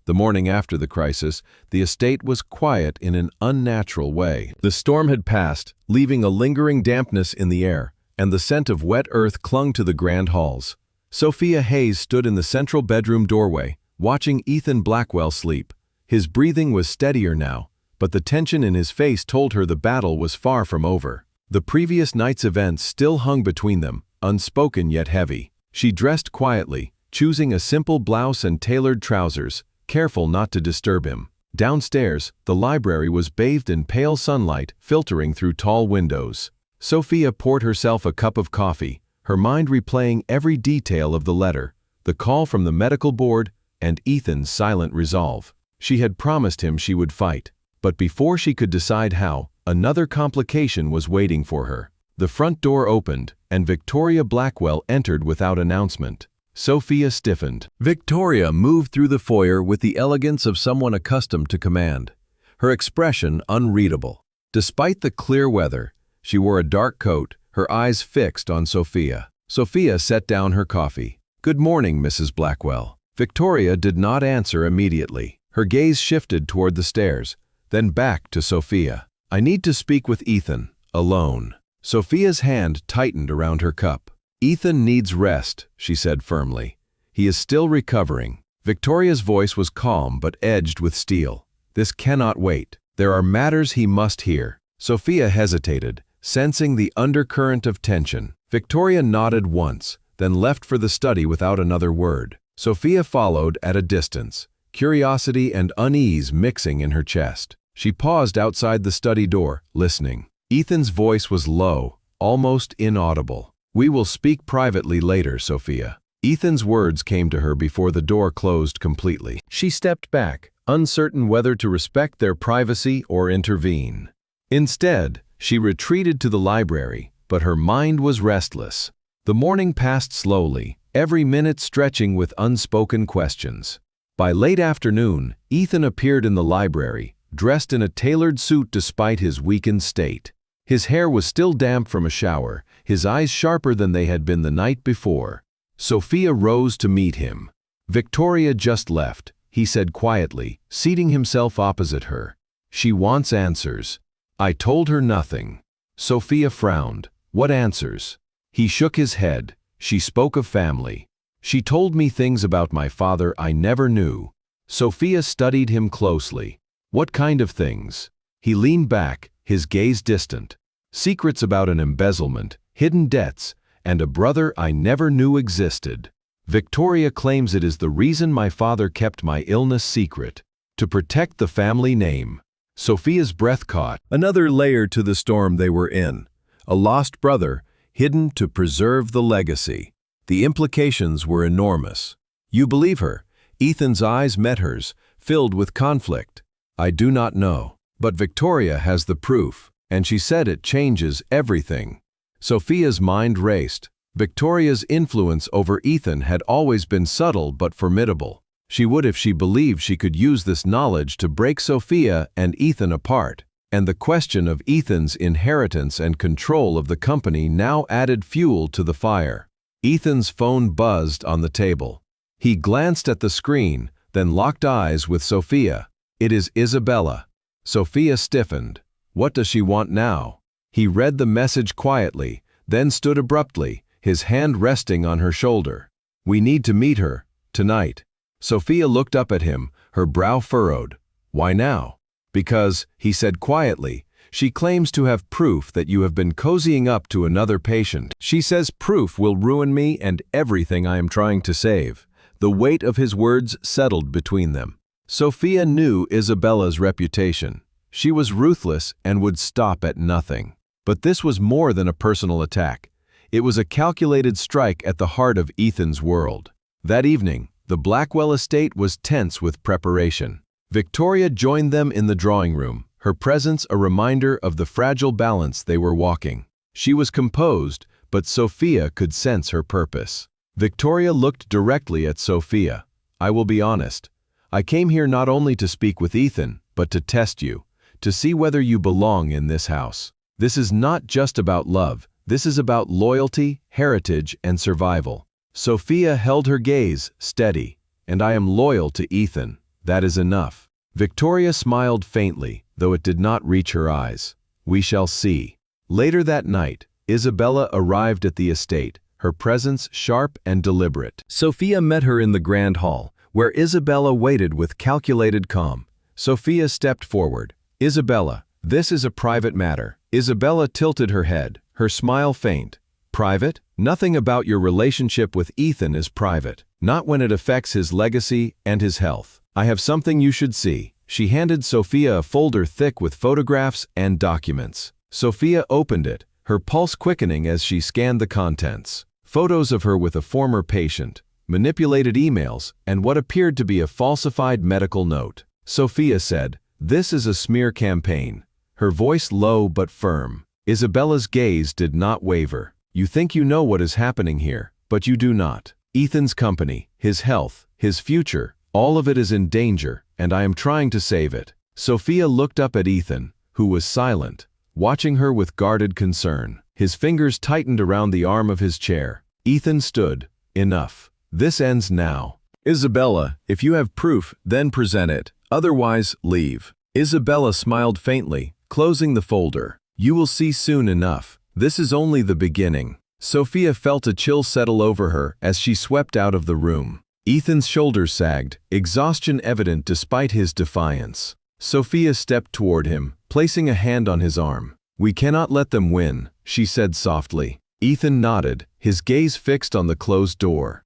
The morning after the crisis, the estate was quiet in an unnatural way. The storm had passed, leaving a lingering dampness in the air, and the scent of wet earth clung to the grand halls. Sophia Hayes stood in the central bedroom doorway, watching Ethan Blackwell sleep. His breathing was steadier now, but the tension in his face told her the battle was far from over. The previous night's events still hung between them, unspoken yet heavy. She dressed quietly, choosing a simple blouse and tailored trousers, careful not to disturb him. Downstairs, the library was bathed in pale sunlight filtering through tall windows. Sophia poured herself a cup of coffee, her mind replaying every detail of the letter, the call from the medical board, and Ethan's silent resolve. She had promised him she would fight, but before she could decide how, another complication was waiting for her. The front door opened, and Victoria Blackwell entered without announcement. Sophia stiffened. Victoria moved through the foyer with the elegance of someone accustomed to command, her expression unreadable. Despite the clear weather, she wore a dark coat, her eyes fixed on Sophia. Sophia set down her coffee. "Good morning, Mrs. Blackwell." Victoria did not answer immediately. Her gaze shifted toward the stairs, then back to Sophia. "I need to speak with Ethan, alone." Sophia's hand tightened around her cup. "Ethan needs rest," she said firmly. "He is still recovering." Victoria's voice was calm but edged with steel. "This cannot wait. There are matters he must hear." Sophia hesitated, sensing the undercurrent of tension. Victoria nodded once, then left for the study without another word. Sophia followed at a distance, curiosity and unease mixing in her chest. She paused outside the study door, listening. Ethan's voice was low, almost inaudible. "We will speak privately later, Sophia." Ethan's words came to her before the door closed completely. She stepped back, uncertain whether to respect their privacy or intervene. Instead, she retreated to the library, but her mind was restless. The morning passed slowly, every minute stretching with unspoken questions. By late afternoon, Ethan appeared in the library, dressed in a tailored suit despite his weakened state. His hair was still damp from a shower, his eyes sharper than they had been the night before. Sophia rose to meet him. "Victoria just left," he said quietly, seating himself opposite her. "She wants answers." "I told her nothing." Sophia frowned. "What answers?" He shook his head. "She spoke of family. She told me things about my father I never knew." Sophia studied him closely. "What kind of things?" He leaned back, his gaze distant. "Secrets about an embezzlement, hidden debts, and a brother I never knew existed. Victoria claims it is the reason my father kept my illness secret, to protect the family name." Sophia's breath caught. Another layer to the storm they were in. A lost brother, hidden to preserve the legacy. The implications were enormous. You believe her? Ethan's eyes met hers, filled with conflict. I do not know, but Victoria has the proof, and she said it changes everything. Sophia's mind raced. Victoria's influence over Ethan had always been subtle but formidable. She would if she believed she could use this knowledge to break Sophia and Ethan apart. And the question of Ethan's inheritance and control of the company now added fuel to the fire. Ethan's phone buzzed on the table. He glanced at the screen, then locked eyes with Sophia. It is Isabella. Sophia stiffened. What does she want now? He read the message quietly, then stood abruptly, his hand resting on her shoulder. We need to meet her, tonight. Sophia looked up at him, her brow furrowed. Why now? Because, he said quietly, she claims to have proof that you have been cozying up to another patient. She says proof will ruin me and everything I am trying to save. The weight of his words settled between them. Sophia knew Isabella's reputation. She was ruthless and would stop at nothing. But this was more than a personal attack. It was a calculated strike at the heart of Ethan's world. That evening, the Blackwell estate was tense with preparation. Victoria joined them in the drawing room, her presence a reminder of the fragile balance they were walking. She was composed, but Sophia could sense her purpose. Victoria looked directly at Sophia. I will be honest. I came here not only to speak with Ethan, but to test you, to see whether you belong in this house. This is not just about love. This is about loyalty, heritage, and survival. Sophia held her gaze steady. And I am loyal to Ethan. That is enough. Victoria smiled faintly, though it did not reach her eyes. We shall see. Later that night, Isabella arrived at the estate, her presence sharp and deliberate. Sophia met her in the grand hall, where Isabella waited with calculated calm. Sophia stepped forward. Isabella, this is a private matter. Isabella tilted her head, her smile faint. Private? Nothing about your relationship with Ethan is private, not when it affects his legacy and his health. I have something you should see. She handed Sophia a folder thick with photographs and documents. Sophia opened it, her pulse quickening as she scanned the contents. Photos of her with a former patient, manipulated emails, and what appeared to be a falsified medical note. Sophia said, "This is a smear campaign." Her voice low but firm. Isabella's gaze did not waver. You think you know what is happening here, but you do not. Ethan's company, his health, his future, all of it is in danger, and I am trying to save it. Sophia looked up at Ethan, who was silent, watching her with guarded concern. His fingers tightened around the arm of his chair. Ethan stood. Enough. This ends now. Isabella, if you have proof, then present it. Otherwise, leave. Isabella smiled faintly, closing the folder. You will see soon enough. This is only the beginning. Sophia felt a chill settle over her as she swept out of the room. Ethan's shoulders sagged, exhaustion evident despite his defiance. Sophia stepped toward him, placing a hand on his arm. We cannot let them win, she said softly. Ethan nodded, his gaze fixed on the closed door.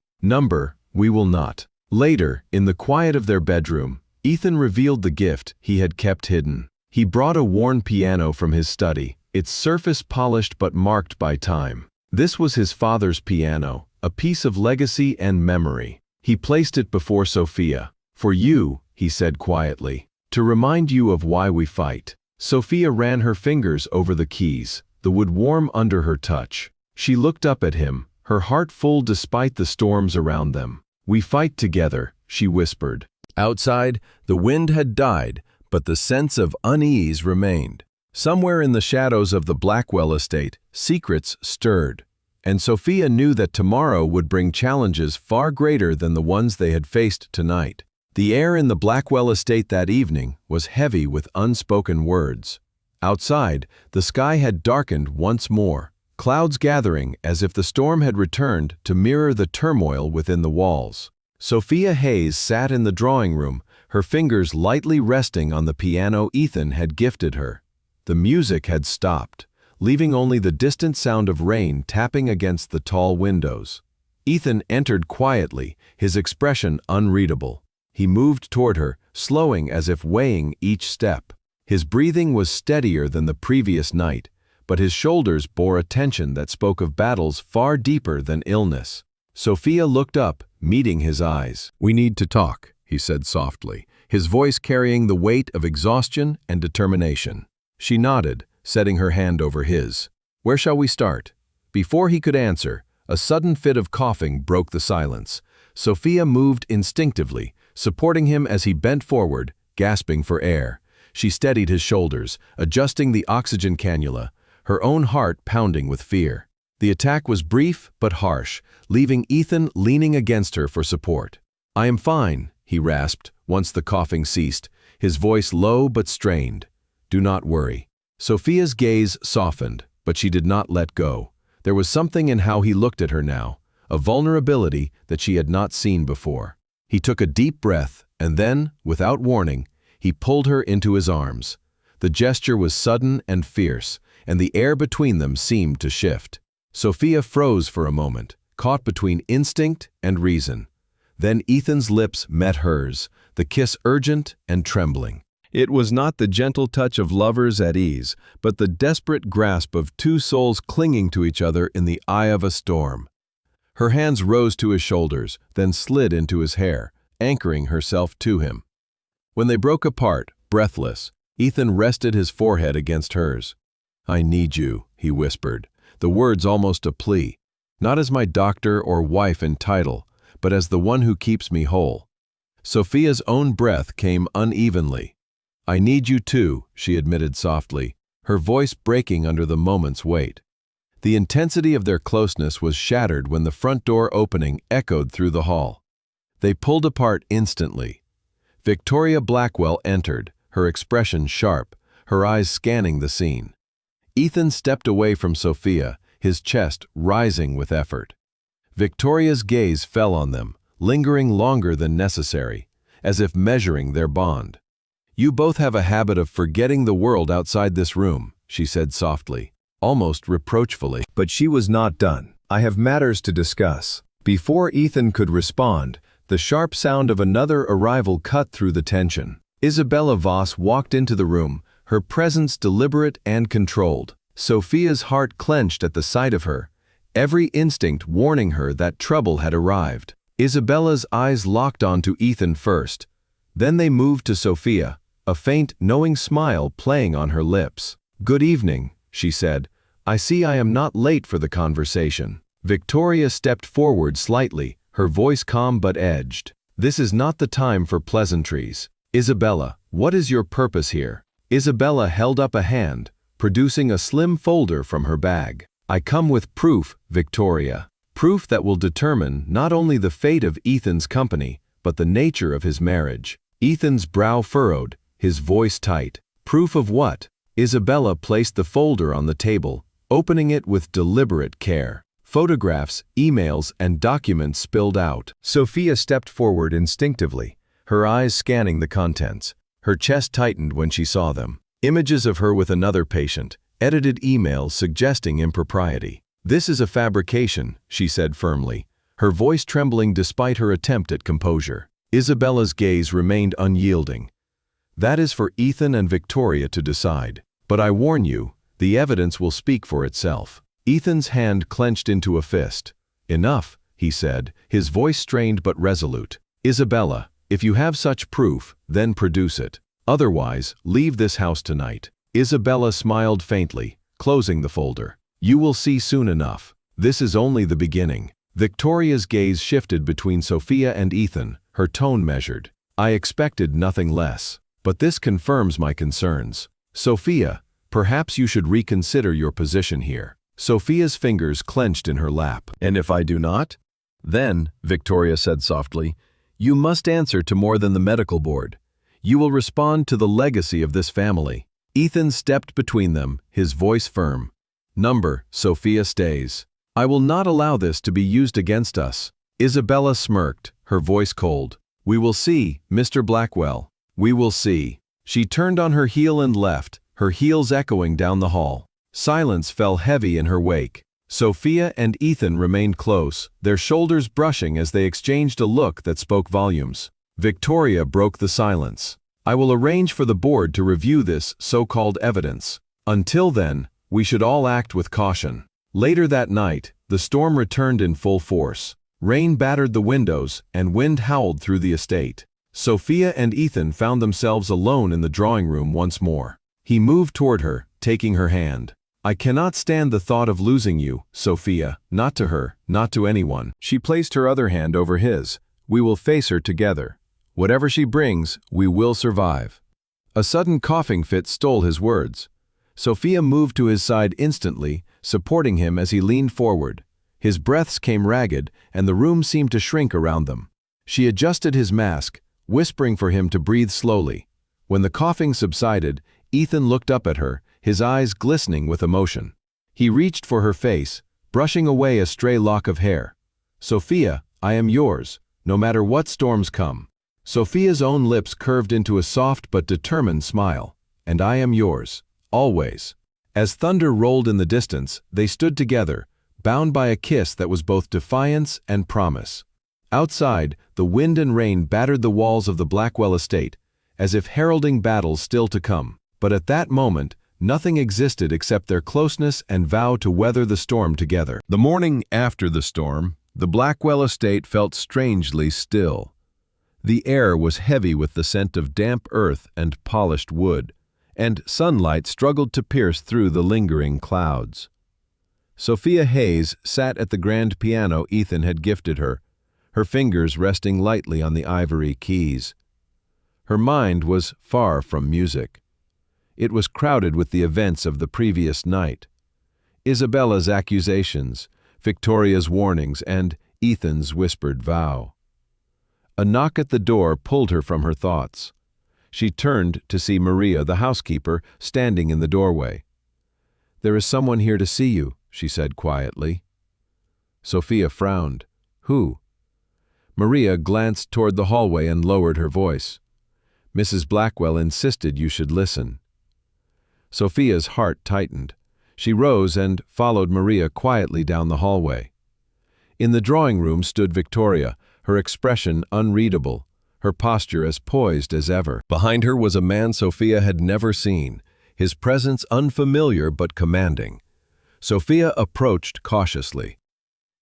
We will not. Later, in the quiet of their bedroom, Ethan revealed the gift he had kept hidden. He brought a worn piano from his study, its surface polished but marked by time. This was his father's piano, a piece of legacy and memory. He placed it before Sophia. For you, he said quietly, to remind you of why we fight. Sophia ran her fingers over the keys, the wood warm under her touch. She looked up at him, her heart full despite the storms around them. We fight together, she whispered. Outside, the wind had died, but the sense of unease remained. Somewhere in the shadows of the Blackwell estate, secrets stirred. And Sophia knew that tomorrow would bring challenges far greater than the ones they had faced tonight. The air in the Blackwell estate that evening was heavy with unspoken words. Outside, the sky had darkened once more, clouds gathering as if the storm had returned to mirror the turmoil within the walls. Sophia Hayes sat in the drawing room, her fingers lightly resting on the piano Ethan had gifted her. The music had stopped, leaving only the distant sound of rain tapping against the tall windows. Ethan entered quietly, his expression unreadable. He moved toward her, slowing as if weighing each step. His breathing was steadier than the previous night, but his shoulders bore a tension that spoke of battles far deeper than illness. Sophia looked up, meeting his eyes. "We need to talk," he said softly, his voice carrying the weight of exhaustion and determination. She nodded, setting her hand over his. "Where shall we start?" Before he could answer, a sudden fit of coughing broke the silence. Sophia moved instinctively, supporting him as he bent forward, gasping for air. She steadied his shoulders, adjusting the oxygen cannula, her own heart pounding with fear. The attack was brief but harsh, leaving Ethan leaning against her for support. "I am fine," he rasped, once the coughing ceased, his voice low but strained. "Do not worry." Sophia's gaze softened, but she did not let go. There was something in how he looked at her now, a vulnerability that she had not seen before. He took a deep breath, and then, without warning, he pulled her into his arms. The gesture was sudden and fierce, and the air between them seemed to shift. Sophia froze for a moment, caught between instinct and reason. Then Ethan's lips met hers, the kiss urgent and trembling. It was not the gentle touch of lovers at ease, but the desperate grasp of two souls clinging to each other in the eye of a storm. Her hands rose to his shoulders, then slid into his hair, anchoring herself to him. When they broke apart, breathless, Ethan rested his forehead against hers. "I need you," he whispered, the words almost a plea, "not as my doctor or wife in title, but as the one who keeps me whole." Sophia's own breath came unevenly. "I need you too," she admitted softly, her voice breaking under the moment's weight. The intensity of their closeness was shattered when the front door opening echoed through the hall. They pulled apart instantly. Victoria Blackwell entered, her expression sharp, her eyes scanning the scene. Ethan stepped away from Sophia, his chest rising with effort. Victoria's gaze fell on them, lingering longer than necessary, as if measuring their bond. "You both have a habit of forgetting the world outside this room," she said softly, almost reproachfully. But she was not done. "I have matters to discuss." Before Ethan could respond, the sharp sound of another arrival cut through the tension. Isabella Voss walked into the room, her presence deliberate and controlled. Sophia's heart clenched at the sight of her, every instinct warning her that trouble had arrived. Isabella's eyes locked onto Ethan first. Then they moved to Sophia, a faint, knowing smile playing on her lips. "Good evening," she said. "I see I am not late for the conversation." Victoria stepped forward slightly, her voice calm but edged. "This is not the time for pleasantries. Isabella, what is your purpose here?" Isabella held up a hand, producing a slim folder from her bag. "I come with proof, Victoria. Proof that will determine not only the fate of Ethan's company, but the nature of his marriage." Ethan's brow furrowed, his voice tight. "Proof of what?" Isabella placed the folder on the table, opening it with deliberate care. Photographs, emails, and documents spilled out. Sophia stepped forward instinctively, her eyes scanning the contents. Her chest tightened when she saw them. Images of her with another patient, edited emails suggesting impropriety. "This is a fabrication," she said firmly, her voice trembling despite her attempt at composure. Isabella's gaze remained unyielding. "That is for Ethan and Victoria to decide. But I warn you, the evidence will speak for itself." Ethan's hand clenched into a fist. "Enough," he said, his voice strained but resolute. "Isabella, if you have such proof, then produce it. Otherwise, leave this house tonight." Isabella smiled faintly, closing the folder. "You will see soon enough. This is only the beginning." Victoria's gaze shifted between Sophia and Ethan, her tone measured. "I expected nothing less. But this confirms my concerns. Sophia, perhaps you should reconsider your position here." Sophia's fingers clenched in her lap. "And if I do not?" "Then," Victoria said softly, "you must answer to more than the medical board. You will respond to the legacy of this family." Ethan stepped between them, his voice firm. "Number, Sophia stays. I will not allow this to be used against us." Isabella smirked, her voice cold. "We will see, Mr. Blackwell. We will see." She turned on her heel and left, her heels echoing down the hall. Silence fell heavy in her wake. Sophia and Ethan remained close, their shoulders brushing as they exchanged a look that spoke volumes. Victoria broke the silence. "I will arrange for the board to review this so-called evidence. Until then, We should all act with caution. Later that night, the storm returned in full force. Rain battered the windows, and wind howled through the estate. Sophia and Ethan found themselves alone in the drawing room once more. He moved toward her, taking her hand. "I cannot stand the thought of losing you, Sophia, not to her, not to anyone." She placed her other hand over his. "We will face her together. Whatever she brings, we will survive." A sudden coughing fit stole his words. Sophia moved to his side instantly, supporting him as he leaned forward. His breaths came ragged, and the room seemed to shrink around them. She adjusted his mask, whispering for him to breathe slowly. When the coughing subsided, Ethan looked up at her, his eyes glistening with emotion. He reached for her face, brushing away a stray lock of hair. "Sophia, I am yours, no matter what storms come." Sophia's own lips curved into a soft but determined smile. "And I am yours, always." As thunder rolled in the distance, they stood together, bound by a kiss that was both defiance and promise. Outside, the wind and rain battered the walls of the Blackwell estate, as if heralding battles still to come. But at that moment, nothing existed except their closeness and vow to weather the storm together. The morning after the storm, the Blackwell estate felt strangely still. The air was heavy with the scent of damp earth and polished wood, and sunlight struggled to pierce through the lingering clouds. Sophia Hayes sat at the grand piano Ethan had gifted her, her fingers resting lightly on the ivory keys. Her mind was far from music. It was crowded with the events of the previous night. Isabella's accusations, Victoria's warnings, and Ethan's whispered vow. A knock at the door pulled her from her thoughts. She turned to see Maria, the housekeeper, standing in the doorway. "There is someone here to see you," she said quietly. Sophia frowned. "Who?" Maria glanced toward the hallway and lowered her voice. "Mrs. Blackwell insisted you should listen." Sophia's heart tightened. She rose and followed Maria quietly down the hallway. In the drawing room stood Victoria, her expression unreadable, her posture as poised as ever. Behind her was a man Sophia had never seen, his presence unfamiliar but commanding. Sophia approached cautiously.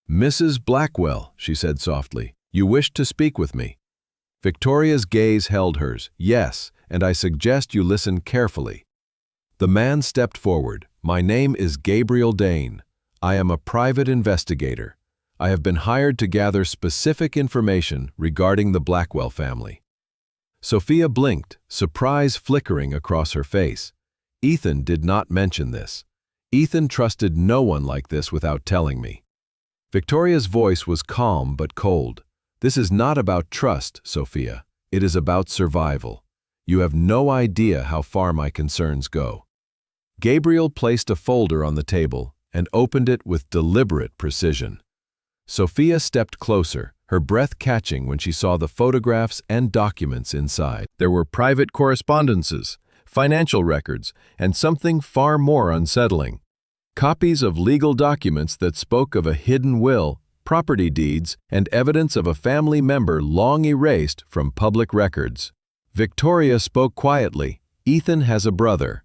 "Mrs. Blackwell," she said softly, "you wished to speak with me." Victoria's gaze held hers. "Yes, and I suggest you listen carefully." The man stepped forward. "My name is Gabriel Dane. I am a private investigator. I have been hired to gather specific information regarding the Blackwell family." Sophia blinked, surprise flickering across her face. Ethan did not mention this. Ethan trusted no one like this without telling me. Victoria's voice was calm but cold. "This is not about trust, Sophia. It is about survival. You have no idea how far my concerns go." Gabriel placed a folder on the table and opened it with deliberate precision. Sophia stepped closer, her breath catching when she saw the photographs and documents inside. There were private correspondences, financial records, and something far more unsettling. Copies of legal documents that spoke of a hidden will, property deeds, and evidence of a family member long erased from public records. Victoria spoke quietly. "Ethan has a brother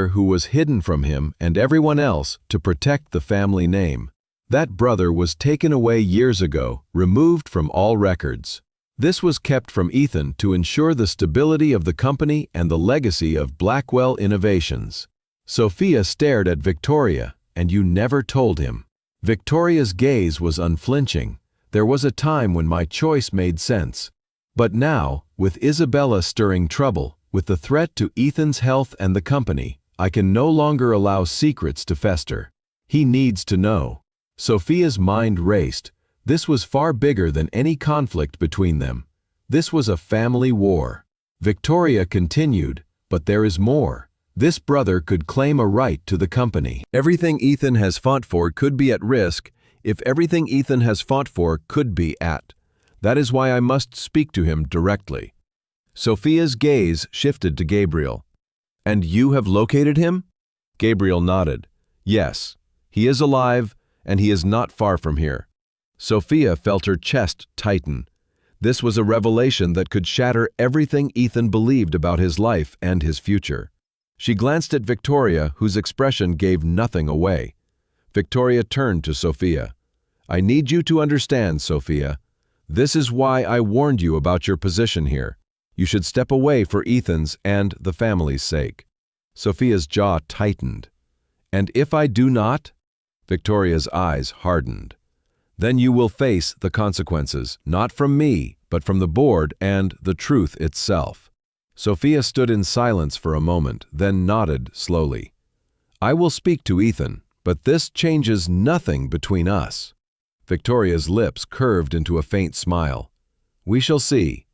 who was hidden from him and everyone else to protect the family name. That brother was taken away years ago, removed from all records. This was kept from Ethan to ensure the stability of the company and the legacy of Blackwell Innovations." Sophia stared at Victoria. "And you never told him?" Victoria's gaze was unflinching. "There was a time when my choice made sense. But now, with Isabella stirring trouble, with the threat to Ethan's health and the company, I can no longer allow secrets to fester. He needs to know." Sophia's mind raced. This was far bigger than any conflict between them. This was a family war. Victoria continued, "But there is more. This brother could claim a right to the company. Everything Ethan has fought for could be at risk if everything Ethan has fought for could be at. That is why I must speak to him directly." Sophia's gaze shifted to Gabriel. "And you have located him?" Gabriel nodded. "Yes, he is alive, and he is not far from here." Sophia felt her chest tighten. This was a revelation that could shatter everything Ethan believed about his life and his future. She glanced at Victoria, whose expression gave nothing away. Victoria turned to Sophia. "I need you to understand, Sophia. This is why I warned you about your position here. You should step away for Ethan's and the family's sake." Sophia's jaw tightened. "And if I do not?" Victoria's eyes hardened. "Then you will face the consequences, not from me, but from the board and the truth itself." Sophia stood in silence for a moment, then nodded slowly. "I will speak to Ethan, but this changes nothing between us." Victoria's lips curved into a faint smile. "We shall see."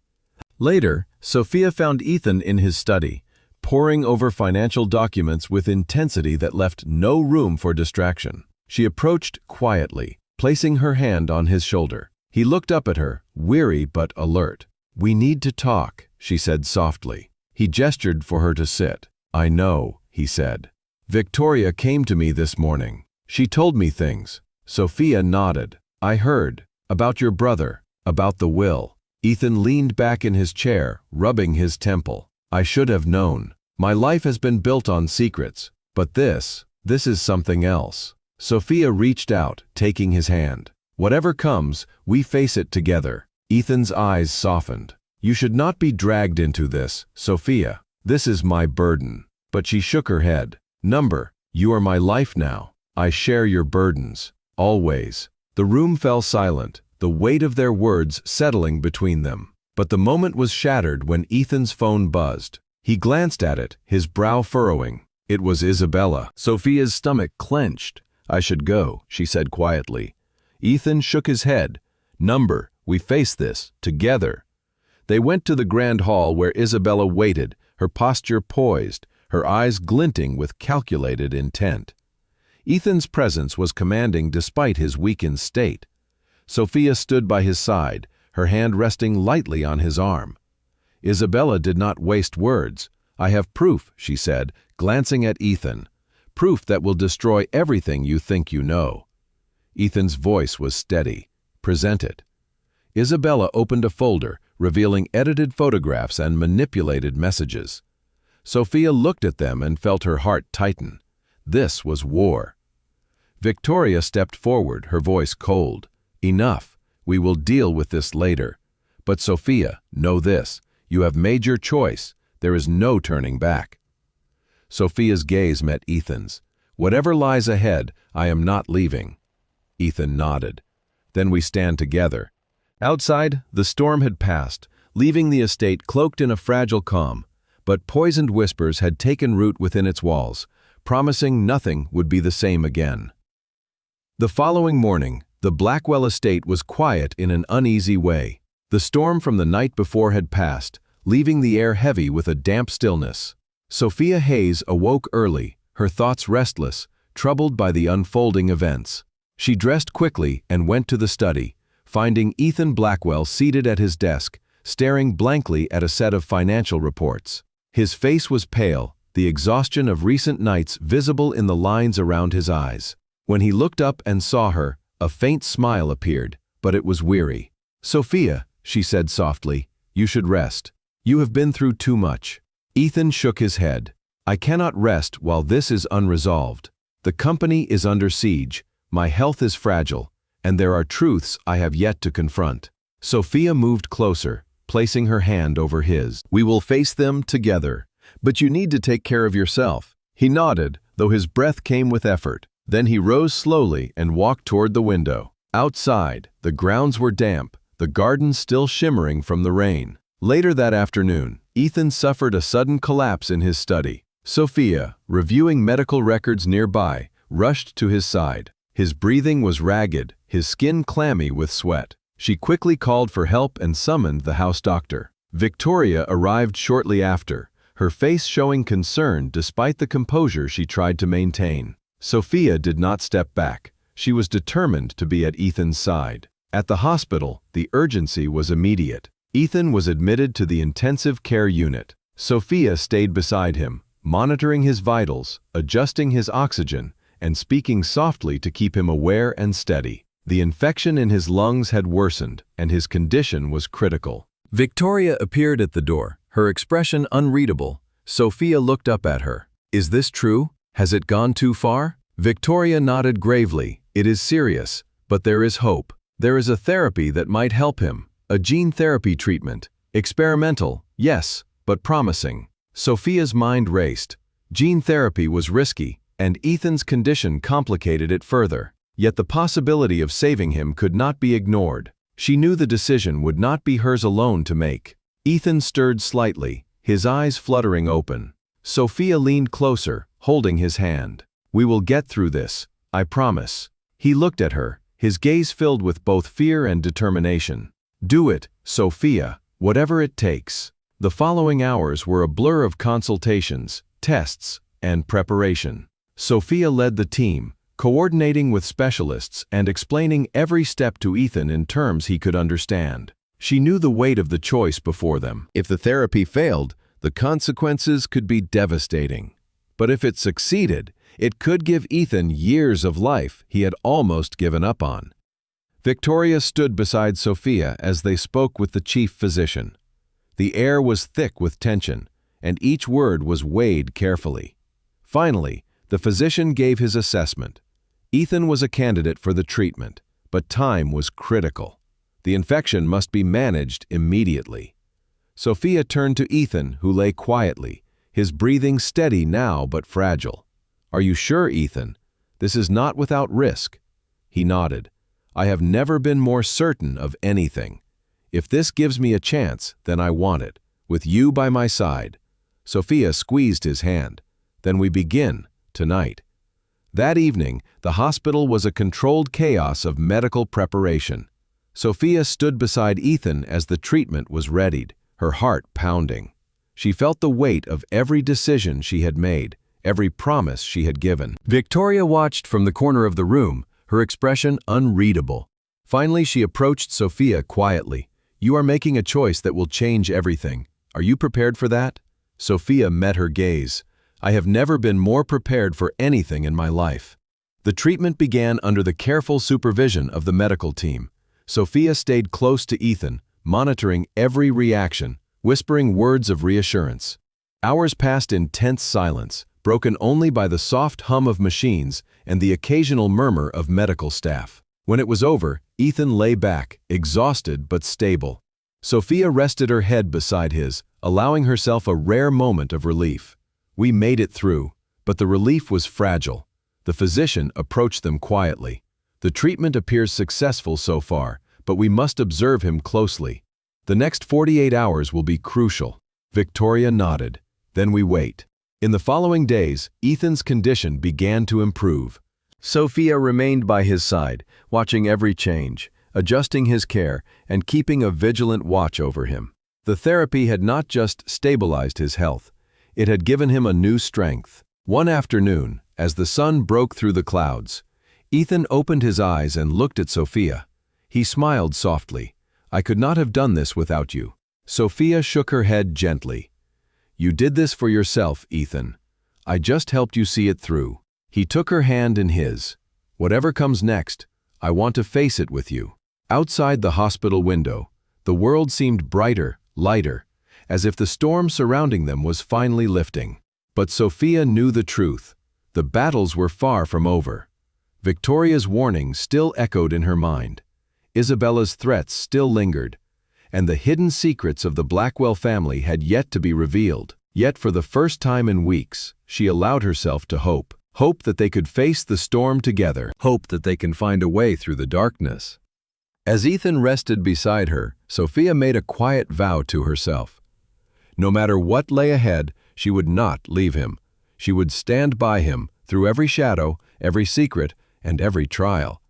Later, Sophia found Ethan in his study, poring over financial documents with intensity that left no room for distraction. She approached quietly, placing her hand on his shoulder. He looked up at her, weary but alert. "We need to talk," she said softly. He gestured for her to sit. "I know," he said. "Victoria came to me this morning. She told me things." Sophia nodded. "I heard. About your brother. About the will." Ethan leaned back in his chair, rubbing his temple. "I should have known. My life has been built on secrets. But this is something else." Sophia reached out, taking his hand. "Whatever comes, we face it together." Ethan's eyes softened. "You should not be dragged into this, Sophia. This is my burden." But she shook her head. You are my life now. I share your burdens. Always." The room fell silent, the weight of their words settling between them. But the moment was shattered when Ethan's phone buzzed. He glanced at it, his brow furrowing. It was Isabella. Sophia's stomach clenched. "I should go," she said quietly. Ethan shook his head. We face this, together." They went to the grand hall where Isabella waited, her posture poised, her eyes glinting with calculated intent. Ethan's presence was commanding despite his weakened state. Sophia stood by his side, her hand resting lightly on his arm. Isabella did not waste words. "I have proof," she said, glancing at Ethan. "Proof that will destroy everything you think you know." Ethan's voice was steady. "Present it." Isabella opened a folder, revealing edited photographs and manipulated messages. Sophia looked at them and felt her heart tighten. This was war. Victoria stepped forward, her voice cold. "Enough. We will deal with this later. But Sophia, know this. You have made your choice. There is no turning back." Sophia's gaze met Ethan's. "Whatever lies ahead, I am not leaving." Ethan nodded. "Then we stand together." Outside, the storm had passed, leaving the estate cloaked in a fragile calm, but poisoned whispers had taken root within its walls, promising nothing would be the same again. The following morning, the Blackwell estate was quiet in an uneasy way. The storm from the night before had passed, leaving the air heavy with a damp stillness. Sophia Hayes awoke early, her thoughts restless, troubled by the unfolding events. She dressed quickly and went to the study, finding Ethan Blackwell seated at his desk, staring blankly at a set of financial reports. His face was pale, the exhaustion of recent nights visible in the lines around his eyes. When he looked up and saw her, a faint smile appeared, but it was weary. "Sophia," she said softly, "you should rest. You have been through too much." Ethan shook his head. "I cannot rest while this is unresolved. The company is under siege, my health is fragile, and there are truths I have yet to confront." Sophia moved closer, placing her hand over his. "We will face them together, but you need to take care of yourself." He nodded, though his breath came with effort. Then he rose slowly and walked toward the window. Outside, the grounds were damp, the garden still shimmering from the rain. Later that afternoon, Ethan suffered a sudden collapse in his study. Sophia, reviewing medical records nearby, rushed to his side. His breathing was ragged, his skin clammy with sweat. She quickly called for help and summoned the house doctor. Victoria arrived shortly after, her face showing concern despite the composure she tried to maintain. Sophia did not step back. She was determined to be at Ethan's side. At the hospital, the urgency was immediate. Ethan was admitted to the intensive care unit. Sophia stayed beside him, monitoring his vitals, adjusting his oxygen, and speaking softly to keep him aware and steady. The infection in his lungs had worsened, and his condition was critical. Victoria appeared at the door, her expression unreadable. Sophia looked up at her. Is this true? Has it gone too far? Victoria nodded gravely. It is serious, but there is hope. There is a therapy that might help him. A gene therapy treatment. Experimental, yes, but promising. Sophia's mind raced. Gene therapy was risky, and Ethan's condition complicated it further. Yet the possibility of saving him could not be ignored. She knew the decision would not be hers alone to make. Ethan stirred slightly, his eyes fluttering open. Sophia leaned closer, holding his hand. "We will get through this, I promise." He looked at her, his gaze filled with both fear and determination. "Do it, Sophia, whatever it takes." The following hours were a blur of consultations, tests, and preparation. Sophia led the team, coordinating with specialists and explaining every step to Ethan in terms he could understand. She knew the weight of the choice before them. If the therapy failed, the consequences could be devastating. But if it succeeded, it could give Ethan years of life he had almost given up on. Victoria stood beside Sophia as they spoke with the chief physician. The air was thick with tension, and each word was weighed carefully. Finally, the physician gave his assessment. Ethan was a candidate for the treatment, but time was critical. The infection must be managed immediately. Sophia turned to Ethan, who lay quietly, his breathing steady now but fragile. "Are you sure, Ethan? This is not without risk." He nodded. "I have never been more certain of anything. If this gives me a chance, then I want it, with you by my side." Sophia squeezed his hand. "Then we begin, tonight." That evening, the hospital was a controlled chaos of medical preparation. Sophia stood beside Ethan as the treatment was readied, her heart pounding. She felt the weight of every decision she had made, every promise she had given. Victoria watched from the corner of the room, her expression unreadable. Finally, she approached Sophia quietly. "You are making a choice that will change everything. Are you prepared for that?" Sophia met her gaze. "I have never been more prepared for anything in my life." The treatment began under the careful supervision of the medical team. Sophia stayed close to Ethan, monitoring every reaction, whispering words of reassurance. Hours passed in tense silence, broken only by the soft hum of machines and the occasional murmur of medical staff. When it was over, Ethan lay back, exhausted but stable. Sophia rested her head beside his, allowing herself a rare moment of relief. "We made it through," but the relief was fragile. The physician approached them quietly. "The treatment appears successful so far, but we must observe him closely. The next 48 hours will be crucial." Victoria nodded. "Then we wait." In the following days, Ethan's condition began to improve. Sophia remained by his side, watching every change, adjusting his care, and keeping a vigilant watch over him. The therapy had not just stabilized his health, it had given him a new strength. One afternoon, as the sun broke through the clouds, Ethan opened his eyes and looked at Sophia. He smiled softly. "I could not have done this without you." Sophia shook her head gently. "You did this for yourself, Ethan. I just helped you see it through." He took her hand in his. "Whatever comes next, I want to face it with you." Outside the hospital window, the world seemed brighter, lighter, as if the storm surrounding them was finally lifting. But Sophia knew the truth. The battles were far from over. Victoria's warning still echoed in her mind. Isabella's threats still lingered, and the hidden secrets of the Blackwell family had yet to be revealed. Yet for the first time in weeks, she allowed herself to hope. Hope that they could face the storm together. Hope that they can find a way through the darkness. As Ethan rested beside her, Sophia made a quiet vow to herself. No matter what lay ahead, she would not leave him. She would stand by him through every shadow, every secret, and every trial.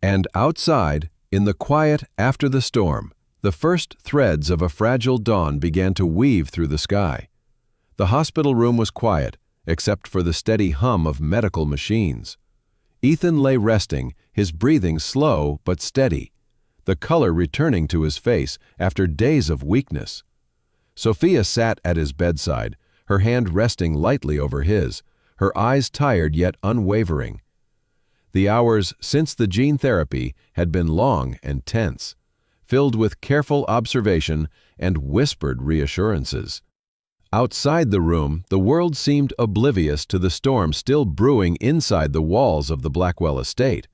And outside, in the quiet after the storm, the first threads of a fragile dawn began to weave through the sky. The hospital room was quiet, except for the steady hum of medical machines. Ethan lay resting, his breathing slow but steady, the color returning to his face after days of weakness. Sophia sat at his bedside, her hand resting lightly over his, her eyes tired yet unwavering. The hours since the gene therapy had been long and tense, filled with careful observation and whispered reassurances. Outside the room, the world seemed oblivious to the storm still brewing inside the walls of the Blackwell estate.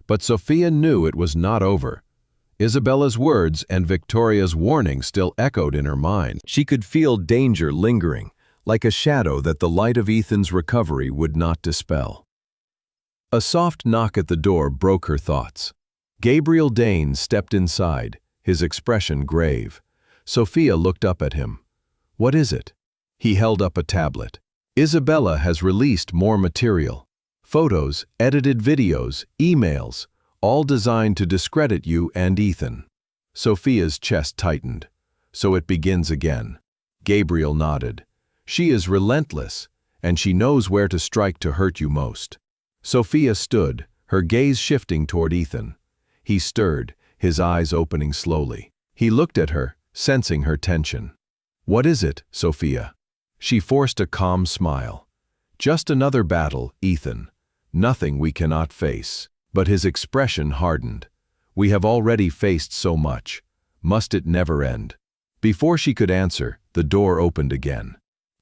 But Sophia knew it was not over. Isabella's words and Victoria's warning still echoed in her mind. She could feel danger lingering, like a shadow that the light of Ethan's recovery would not dispel. A soft knock at the door broke her thoughts. Gabriel Dane stepped inside, his expression grave. Sophia looked up at him. "What is it?" He held up a tablet. "Isabella has released more material. Photos, edited videos, emails, all designed to discredit you and Ethan." Sophia's chest tightened. "So it begins again." Gabriel nodded. "She is relentless, and she knows where to strike to hurt you most." Sophia stood, her gaze shifting toward Ethan. He stirred, his eyes opening slowly. He looked at her, sensing her tension. "What is it, Sophia?" She forced a calm smile. "Just another battle, Ethan. Nothing we cannot face." But his expression hardened. "We have already faced so much. Must it never end?" Before she could answer, the door opened again.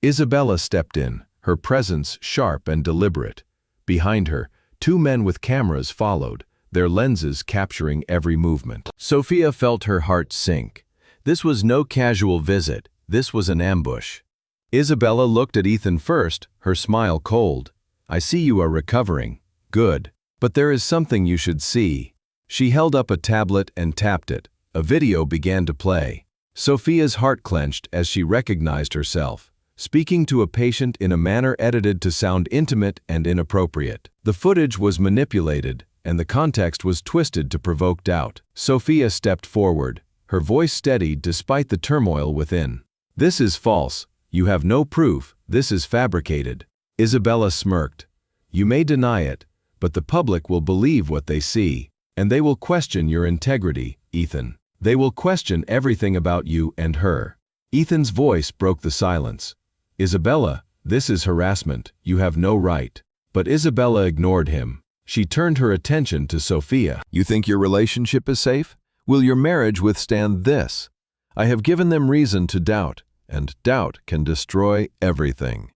Isabella stepped in, her presence sharp and deliberate. Behind her, two men with cameras followed, their lenses capturing every movement. Sophia felt her heart sink. This was no casual visit, this was an ambush. Isabella looked at Ethan first, her smile cold. "I see you are recovering. Good. But there is something you should see." She held up a tablet and tapped it. A video began to play. Sophia's heart clenched as she recognized herself, speaking to a patient in a manner edited to sound intimate and inappropriate. The footage was manipulated, and the context was twisted to provoke doubt. Sophia stepped forward, her voice steady despite the turmoil within. "This is false. You have no proof. This is fabricated." Isabella smirked. "You may deny it, but the public will believe what they see, and they will question your integrity, Ethan. They will question everything about you and her." Ethan's voice broke the silence. "Isabella, this is harassment. You have no right." But Isabella ignored him. She turned her attention to Sophia. "You think your relationship is safe? Will your marriage withstand this? I have given them reason to doubt, and doubt can destroy everything."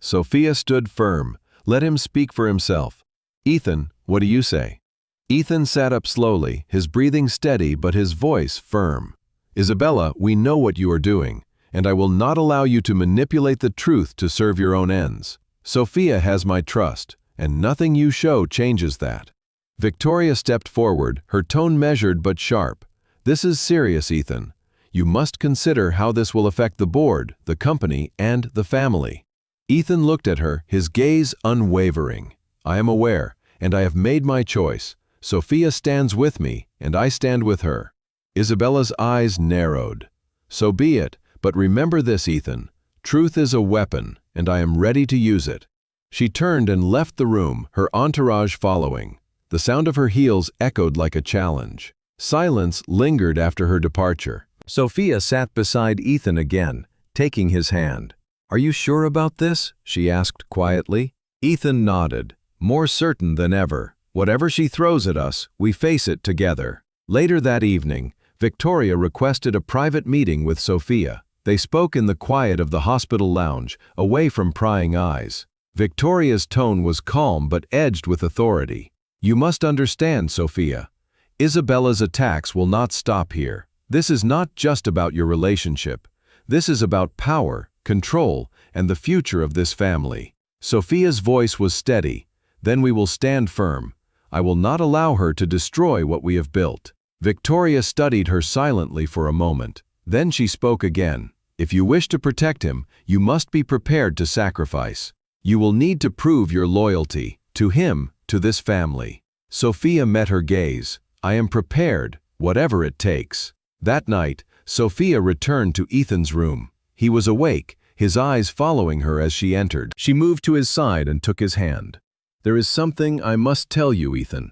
Sophia stood firm. Let him speak for himself. "Ethan, what do you say?" Ethan sat up slowly, his breathing steady but his voice firm. "Isabella, we know what you are doing, and I will not allow you to manipulate the truth to serve your own ends. Sophia has my trust, and nothing you show changes that." Victoria stepped forward, her tone measured but sharp. "This is serious, Ethan. You must consider how this will affect the board, the company, and the family." Ethan looked at her, his gaze unwavering. "I am aware, and I have made my choice. Sophia stands with me, and I stand with her." Isabella's eyes narrowed. "So be it, but remember this, Ethan. Truth is a weapon, and I am ready to use it." She turned and left the room, her entourage following. The sound of her heels echoed like a challenge. Silence lingered after her departure. Sophia sat beside Ethan again, taking his hand. "Are you sure about this?" she asked quietly. Ethan nodded, more certain than ever. "Whatever she throws at us, we face it together." Later that evening, Victoria requested a private meeting with Sophia. They spoke in the quiet of the hospital lounge, away from prying eyes. Victoria's tone was calm but edged with authority. "You must understand, Sophia. Isabella's attacks will not stop here. This is not just about your relationship. This is about power, control, and the future of this family." Sophia's voice was steady. "Then we will stand firm. I will not allow her to destroy what we have built." Victoria studied her silently for a moment. Then she spoke again. "If you wish to protect him, you must be prepared to sacrifice. You will need to prove your loyalty, to him, to this family." Sophia met her gaze. "I am prepared, whatever it takes." That night, Sophia returned to Ethan's room. He was awake, his eyes following her as she entered. She moved to his side and took his hand. "There is something I must tell you, Ethan."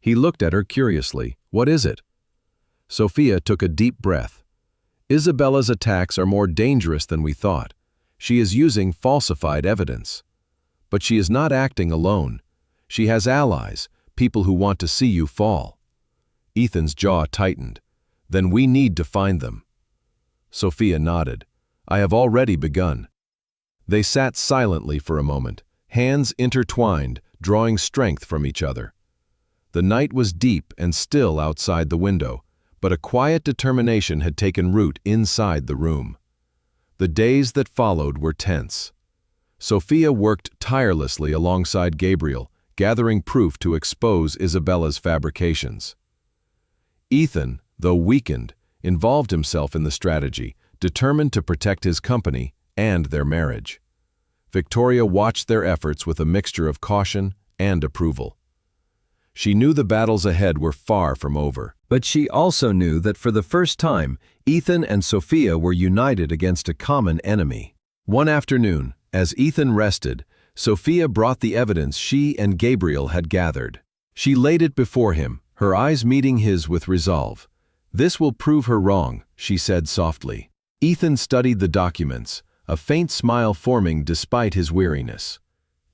He looked at her curiously. "What is it?" Sophia took a deep breath. "Isabella's attacks are more dangerous than we thought. She is using falsified evidence. But she is not acting alone. She has allies, people who want to see you fall." Ethan's jaw tightened. "Then we need to find them." Sophia nodded. I have already begun." They sat silently for a moment, hands intertwined, drawing strength from each other. The night was deep and still outside the window, but a quiet determination had taken root inside the room. The days that followed were tense. Sophia worked tirelessly alongside Gabriel, gathering proof to expose Isabella's fabrications. Ethan, though weakened, involved himself in the strategy, determined to protect his company and their marriage. Victoria watched their efforts with a mixture of caution and approval. She knew the battles ahead were far from over. But she also knew that for the first time, Ethan and Sophia were united against a common enemy. One afternoon, as Ethan rested, Sophia brought the evidence she and Gabriel had gathered. She laid it before him, her eyes meeting his with resolve. "This will prove her wrong," she said softly. Ethan studied the documents, a faint smile forming despite his weariness.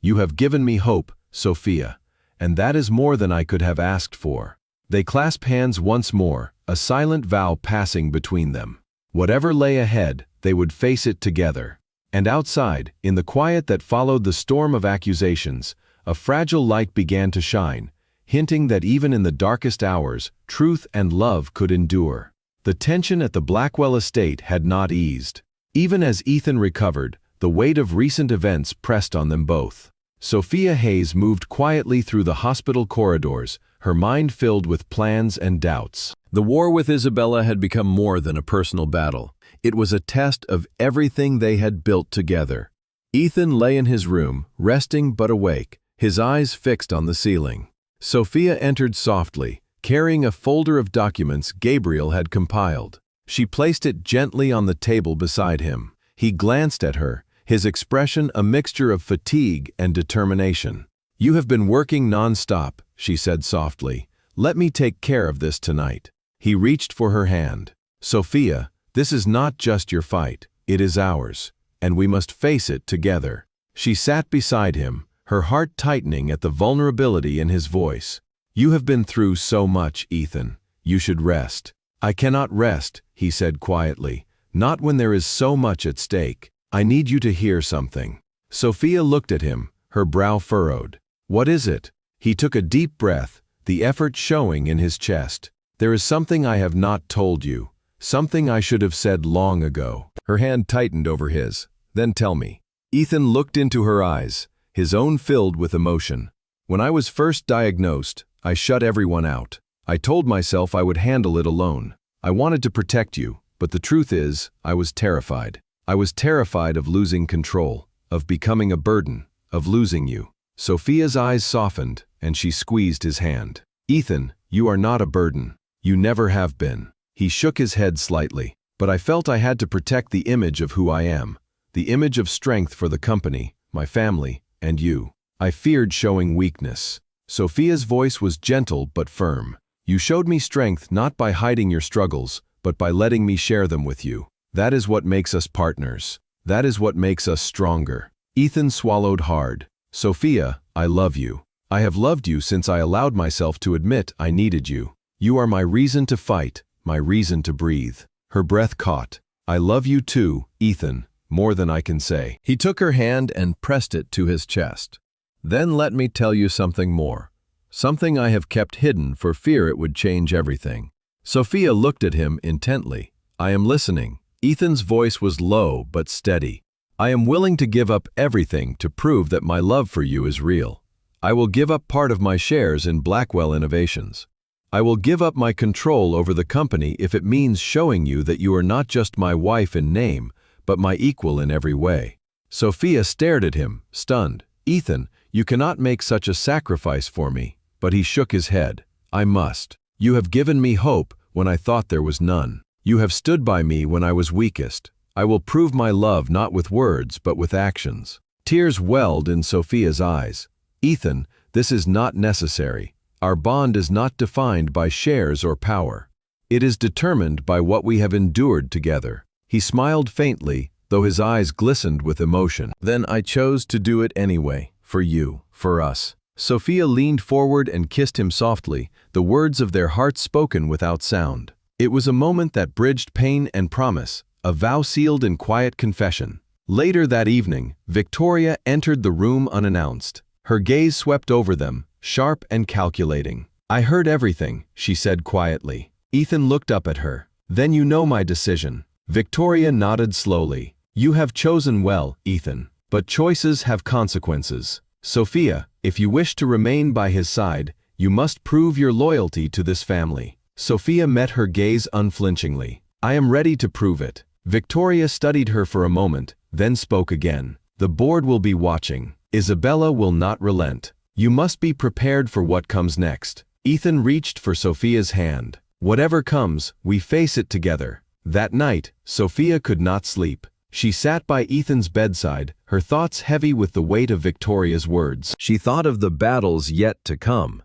"You have given me hope, Sophia, and that is more than I could have asked for." They clasped hands once more, a silent vow passing between them. Whatever lay ahead, they would face it together. And outside, in the quiet that followed the storm of accusations, a fragile light began to shine, hinting that even in the darkest hours, truth and love could endure. The tension at the Blackwell estate had not eased. Even as Ethan recovered, the weight of recent events pressed on them both. Sophia Hayes moved quietly through the hospital corridors, her mind filled with plans and doubts. The war with Isabella had become more than a personal battle. It was a test of everything they had built together. Ethan lay in his room, resting but awake, his eyes fixed on the ceiling. Sophia entered softly, carrying a folder of documents Gabriel had compiled. She placed it gently on the table beside him. He glanced at her, his expression a mixture of fatigue and determination. "You have been working non-stop," she said softly. "Let me take care of this tonight." He reached for her hand. "Sophia, this is not just your fight, it is ours, and we must face it together." She sat beside him, her heart tightening at the vulnerability in his voice. "You have been through so much, Ethan. You should rest." "I cannot rest," he said quietly, "not when there is so much at stake. I need you to hear something." Sophia looked at him, her brow furrowed. "What is it?" He took a deep breath, the effort showing in his chest. "There is something I have not told you, something I should have said long ago." Her hand tightened over his. "Then tell me." Ethan looked into her eyes, his own filled with emotion. "When I was first diagnosed, I shut everyone out. I told myself I would handle it alone. I wanted to protect you, but the truth is, I was terrified. I was terrified of losing control, of becoming a burden, of losing you." Sophia's eyes softened, and she squeezed his hand. "Ethan, you are not a burden. You never have been." He shook his head slightly. "But I felt I had to protect the image of who I am, the image of strength for the company, my family, and you. I feared showing weakness." Sophia's voice was gentle but firm. "You showed me strength not by hiding your struggles, but by letting me share them with you. That is what makes us partners. That is what makes us stronger." Ethan swallowed hard. "Sophia, I love you. I have loved you since I allowed myself to admit I needed you. You are my reason to fight, my reason to breathe." Her breath caught. "I love you too, Ethan, more than I can say." He took her hand and pressed it to his chest. "Then let me tell you something more. Something I have kept hidden for fear it would change everything." Sophia looked at him intently. "I am listening." Ethan's voice was low but steady. "I am willing to give up everything to prove that my love for you is real. I will give up part of my shares in Blackwell Innovations. I will give up my control over the company if it means showing you that you are not just my wife in name, but my equal in every way." Sophia stared at him, stunned. "Ethan, you cannot make such a sacrifice for me." But he shook his head. "I must. You have given me hope when I thought there was none. You have stood by me when I was weakest. I will prove my love not with words, but with actions." Tears welled in Sophia's eyes. "Ethan, this is not necessary. Our bond is not defined by shares or power. It is determined by what we have endured together." He smiled faintly, though his eyes glistened with emotion. "Then I chose to do it anyway, for you, for us." Sophia leaned forward and kissed him softly, the words of their hearts spoken without sound. It was a moment that bridged pain and promise, a vow sealed in quiet confession. Later that evening, Victoria entered the room unannounced. Her gaze swept over them, sharp and calculating. "I heard everything," she said quietly. Ethan looked up at her. "Then you know my decision." Victoria nodded slowly. "You have chosen well, Ethan. But choices have consequences. Sophia, if you wish to remain by his side, you must prove your loyalty to this family." Sophia met her gaze unflinchingly. "I am ready to prove it." Victoria studied her for a moment, then spoke again. "The board will be watching. Isabella will not relent. You must be prepared for what comes next." Ethan reached for Sophia's hand. "Whatever comes, we face it together." That night, Sophia could not sleep. She sat by Ethan's bedside, her thoughts heavy with the weight of Victoria's words. She thought of the battles yet to come,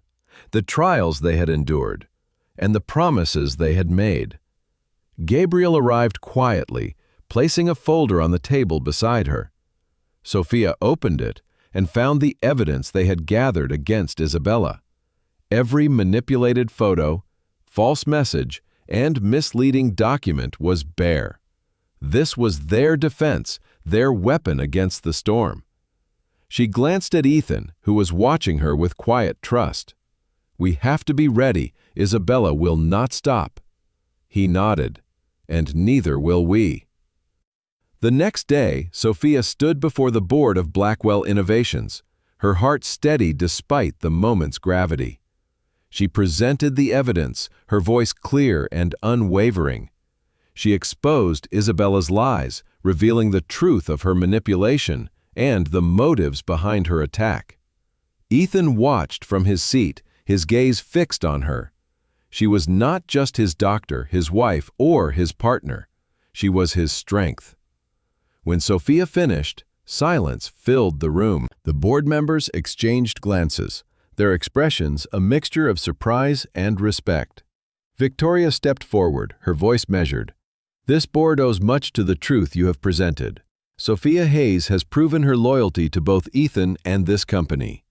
the trials they had endured, and the promises they had made. Gabriel arrived quietly, placing a folder on the table beside her. Sophia opened it and found the evidence they had gathered against Isabella. Every manipulated photo, false message, and misleading document was bare. This was their defense, their weapon against the storm. She glanced at Ethan, who was watching her with quiet trust. "We have to be ready. Isabella will not stop." He nodded. "And neither will we." The next day, Sophia stood before the board of Blackwell Innovations, her heart steady despite the moment's gravity. She presented the evidence, her voice clear and unwavering. She exposed Isabella's lies, revealing the truth of her manipulation and the motives behind her attack. Ethan watched from his seat, his gaze fixed on her. She was not just his doctor, his wife, or his partner. She was his strength. When Sophia finished, silence filled the room. The board members exchanged glances, their expressions a mixture of surprise and respect. Victoria stepped forward, her voice measured. "This board owes much to the truth you have presented. Sophia Hayes has proven her loyalty to both Ethan and this company."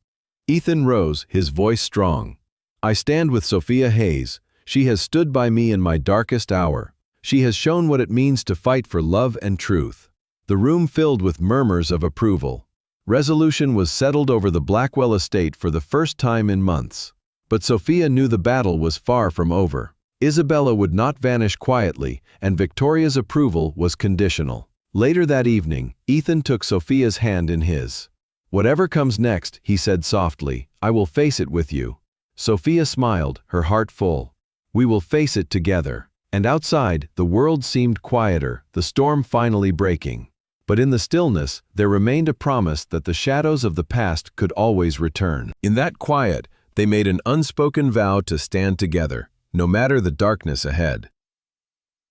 Ethan rose, his voice strong. "I stand with Sophia Hayes. She has stood by me in my darkest hour. She has shown what it means to fight for love and truth." The room filled with murmurs of approval. Resolution was settled over the Blackwell estate for the first time in months. But Sophia knew the battle was far from over. Isabella would not vanish quietly, and Victoria's approval was conditional. Later that evening, Ethan took Sophia's hand in his. "Whatever comes next," he said softly, "I will face it with you." Sophia smiled, her heart full. "We will face it together." And outside, the world seemed quieter, the storm finally breaking. But in the stillness, there remained a promise that the shadows of the past could always return. In that quiet, they made an unspoken vow to stand together, no matter the darkness ahead.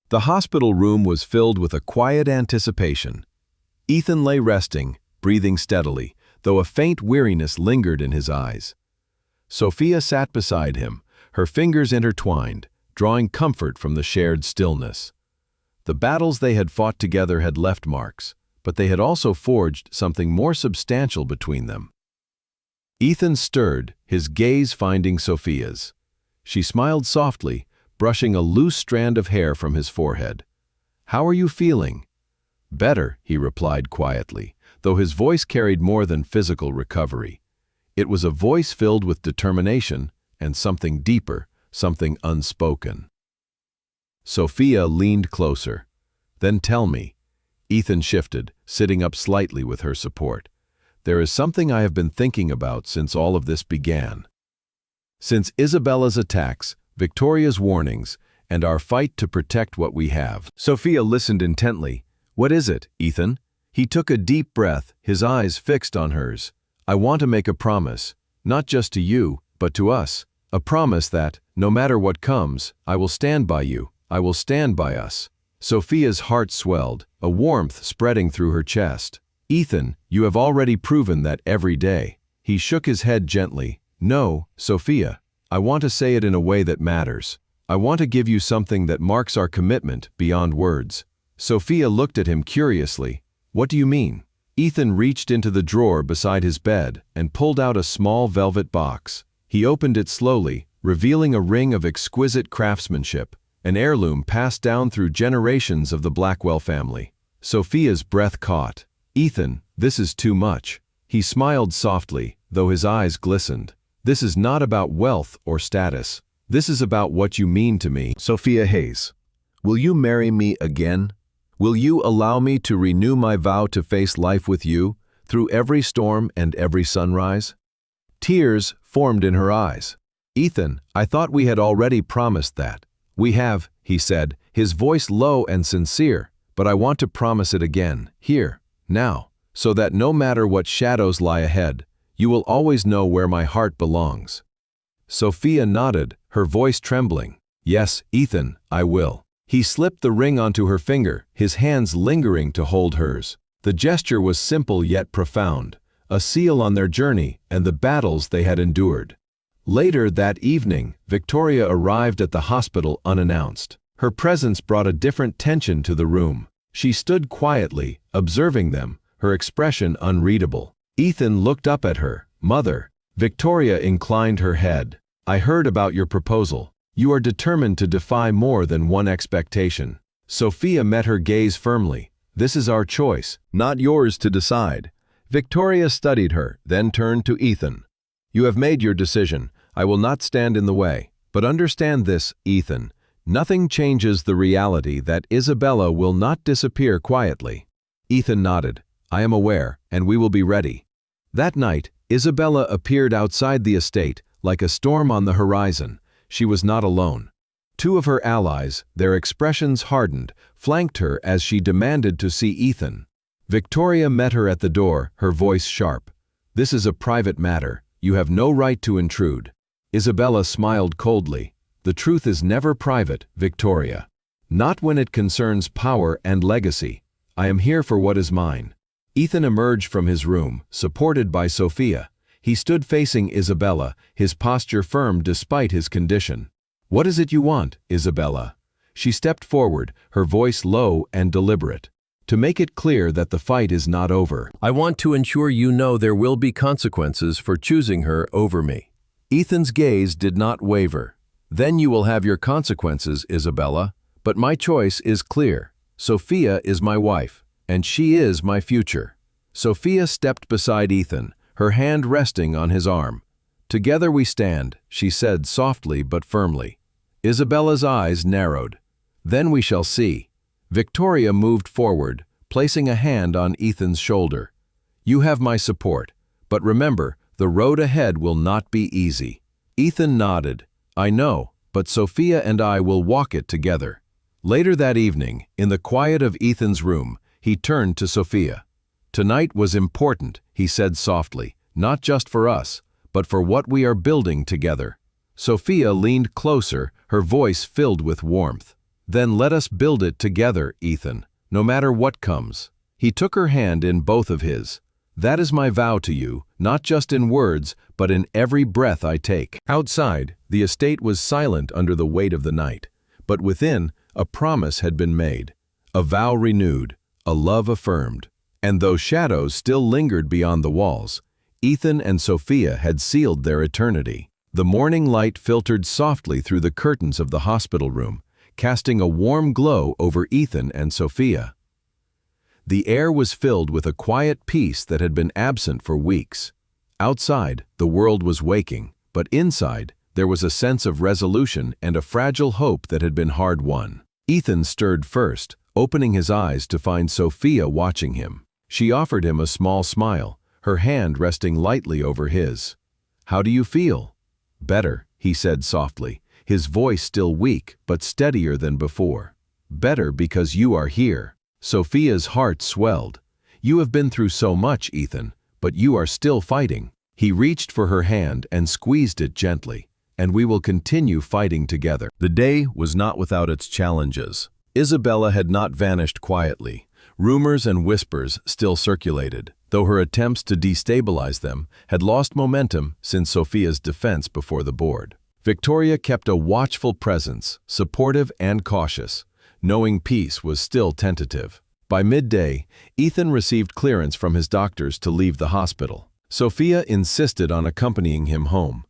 The hospital room was filled with a quiet anticipation. Ethan lay resting, breathing steadily, though a faint weariness lingered in his eyes. Sophia sat beside him, her fingers intertwined, drawing comfort from the shared stillness. The battles they had fought together had left marks, but they had also forged something more substantial between them. Ethan stirred, his gaze finding Sophia's. She smiled softly, brushing a loose strand of hair from his forehead. "How are you feeling?" "Better," he replied quietly, though his voice carried more than physical recovery. It was a voice filled with determination and something deeper, something unspoken. Sophia leaned closer. "Then tell me." Ethan shifted, sitting up slightly with her support. "There is something I have been thinking about since all of this began. Since Isabella's attacks, Victoria's warnings, and our fight to protect what we have." Sophia listened intently. "What is it, Ethan?" He took a deep breath, his eyes fixed on hers. "I want to make a promise, not just to you, but to us. A promise that, no matter what comes, I will stand by you, I will stand by us." Sophia's heart swelled, a warmth spreading through her chest. "Ethan, you have already proven that every day." He shook his head gently. "No, Sophia. I want to say it in a way that matters. I want to give you something that marks our commitment beyond words." Sophia looked at him curiously. "What do you mean?" Ethan reached into the drawer beside his bed and pulled out a small velvet box. He opened it slowly, revealing a ring of exquisite craftsmanship. an heirloom passed down through generations of the Blackwell family. Sophia's breath caught. "Ethan, this is too much." He smiled softly, though his eyes glistened. "This is not about wealth or status. This is about what you mean to me." "Sophia Hayes, will you marry me again? Will you allow me to renew my vow to face life with you, through every storm and every sunrise?" Tears formed in her eyes. "Ethan, I thought we had already promised that." "We have," he said, his voice low and sincere, "but I want to promise it again, here, now, so that no matter what shadows lie ahead, you will always know where my heart belongs." Sophia nodded, her voice trembling. "Yes, Ethan, I will." He slipped the ring onto her finger, his hands lingering to hold hers. The gesture was simple yet profound, a seal on their journey and the battles they had endured. Later that evening, Victoria arrived at the hospital unannounced. Her presence brought a different tension to the room. She stood quietly, observing them, her expression unreadable. Ethan looked up at her. "Mother." Victoria inclined her head. "I heard about your proposal. You are determined to defy more than one expectation." Sophia met her gaze firmly. "This is our choice, not yours to decide." Victoria studied her, then turned to Ethan. "You have made your decision. I will not stand in the way. But understand this, Ethan. Nothing changes the reality that Isabella will not disappear quietly." Ethan nodded. "I am aware, and we will be ready." That night, Isabella appeared outside the estate, like a storm on the horizon. She was not alone. Two of her allies, their expressions hardened, flanked her as she demanded to see Ethan. Victoria met her at the door, her voice sharp. "This is a private matter. You have no right to intrude." Isabella smiled coldly. "The truth is never private, Victoria. Not when it concerns power and legacy. I am here for what is mine." Ethan emerged from his room, supported by Sophia. He stood facing Isabella, his posture firm despite his condition. "What is it you want, Isabella?" She stepped forward, her voice low and deliberate. "To make it clear that the fight is not over. I want to ensure you know there will be consequences for choosing her over me." Ethan's gaze did not waver. "Then you will have your consequences, Isabella. But my choice is clear. Sophia is my wife, and she is my future." Sophia stepped beside Ethan, her hand resting on his arm. "Together we stand," she said softly but firmly. Isabella's eyes narrowed. "Then we shall see." Victoria moved forward, placing a hand on Ethan's shoulder. "You have my support, but remember, the road ahead will not be easy." Ethan nodded. "I know, but Sophia and I will walk it together." Later that evening, in the quiet of Ethan's room, he turned to Sophia. "Tonight was important," he said softly, "not just for us, but for what we are building together." Sophia leaned closer, her voice filled with warmth. "Then let us build it together, Ethan, no matter what comes." He took her hand in both of his. "That is my vow to you, not just in words, but in every breath I take." Outside, the estate was silent under the weight of the night, but within, a promise had been made, a vow renewed, a love affirmed. And though shadows still lingered beyond the walls, Ethan and Sophia had sealed their eternity. The morning light filtered softly through the curtains of the hospital room, casting a warm glow over Ethan and Sophia. The air was filled with a quiet peace that had been absent for weeks. Outside, the world was waking, but inside, there was a sense of resolution and a fragile hope that had been hard-won. Ethan stirred first, opening his eyes to find Sophia watching him. She offered him a small smile, her hand resting lightly over his. "How do you feel?" "Better," he said softly, his voice still weak but steadier than before. "Better because you are here." Sophia's heart swelled. "You have been through so much, Ethan, but you are still fighting." He reached for her hand and squeezed it gently. "And we will continue fighting together." The day was not without its challenges. Isabella had not vanished quietly. Rumors and whispers still circulated, though her attempts to destabilize them had lost momentum since Sophia's defense before the board. Victoria kept a watchful presence, supportive and cautious, knowing peace was still tentative. By midday, Ethan received clearance from his doctors to leave the hospital. Sophia insisted on accompanying him home,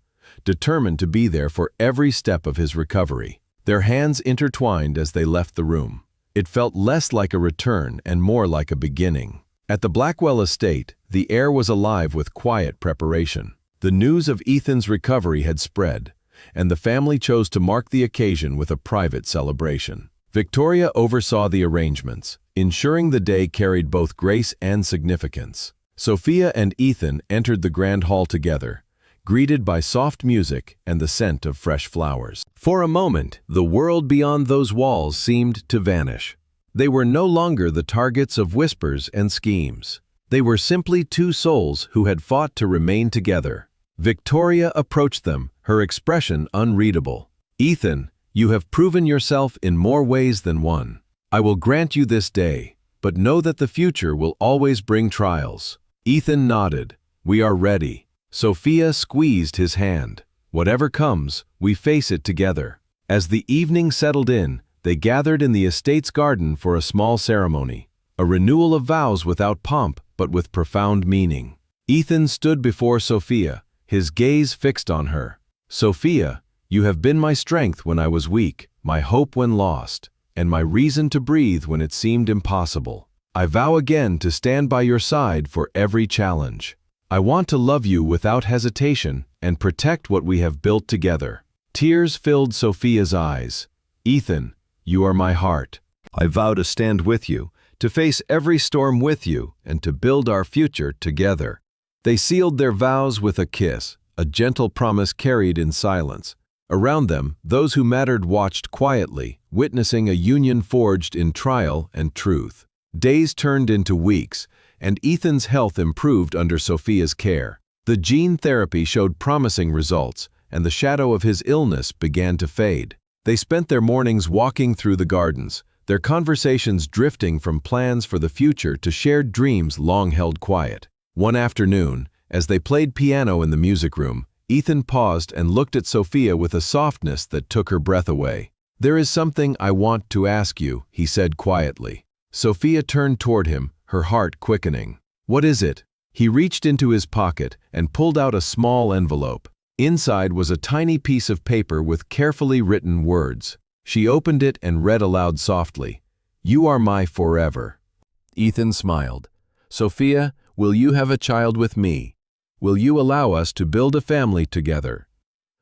determined to be there for every step of his recovery. Their hands intertwined as they left the room. It felt less like a return and more like a beginning. At the Blackwell estate, the air was alive with quiet preparation. The news of Ethan's recovery had spread, and the family chose to mark the occasion with a private celebration. Victoria oversaw the arrangements, ensuring the day carried both grace and significance. Sophia and Ethan entered the grand hall together, greeted by soft music and the scent of fresh flowers. For a moment, the world beyond those walls seemed to vanish. They were no longer the targets of whispers and schemes. They were simply two souls who had fought to remain together. Victoria approached them, her expression unreadable. "Ethan, you have proven yourself in more ways than one. I will grant you this day, but know that the future will always bring trials." Ethan nodded. "We are ready." Sophia squeezed his hand. "Whatever comes, we face it together." As the evening settled in, they gathered in the estate's garden for a small ceremony, a renewal of vows without pomp but with profound meaning. Ethan stood before Sophia, his gaze fixed on her. "Sophia, you have been my strength when I was weak, my hope when lost, and my reason to breathe when it seemed impossible. I vow again to stand by your side for every challenge. I want to love you without hesitation and protect what we have built together." Tears filled Sophia's eyes. "Ethan, you are my heart. I vow to stand with you, to face every storm with you, and to build our future together." They sealed their vows with a kiss, a gentle promise carried in silence. Around them, those who mattered watched quietly, witnessing a union forged in trial and truth. Days turned into weeks, and Ethan's health improved under Sophia's care. The gene therapy showed promising results, and the shadow of his illness began to fade. They spent their mornings walking through the gardens, their conversations drifting from plans for the future to shared dreams long held quiet. One afternoon, as they played piano in the music room, Ethan paused and looked at Sophia with a softness that took her breath away. "There is something I want to ask you," he said quietly. Sophia turned toward him, her heart quickening. "What is it?" He reached into his pocket and pulled out a small envelope. Inside was a tiny piece of paper with carefully written words. She opened it and read aloud softly, "You are my forever." Ethan smiled. "Sophia, will you have a child with me? Will you allow us to build a family together?"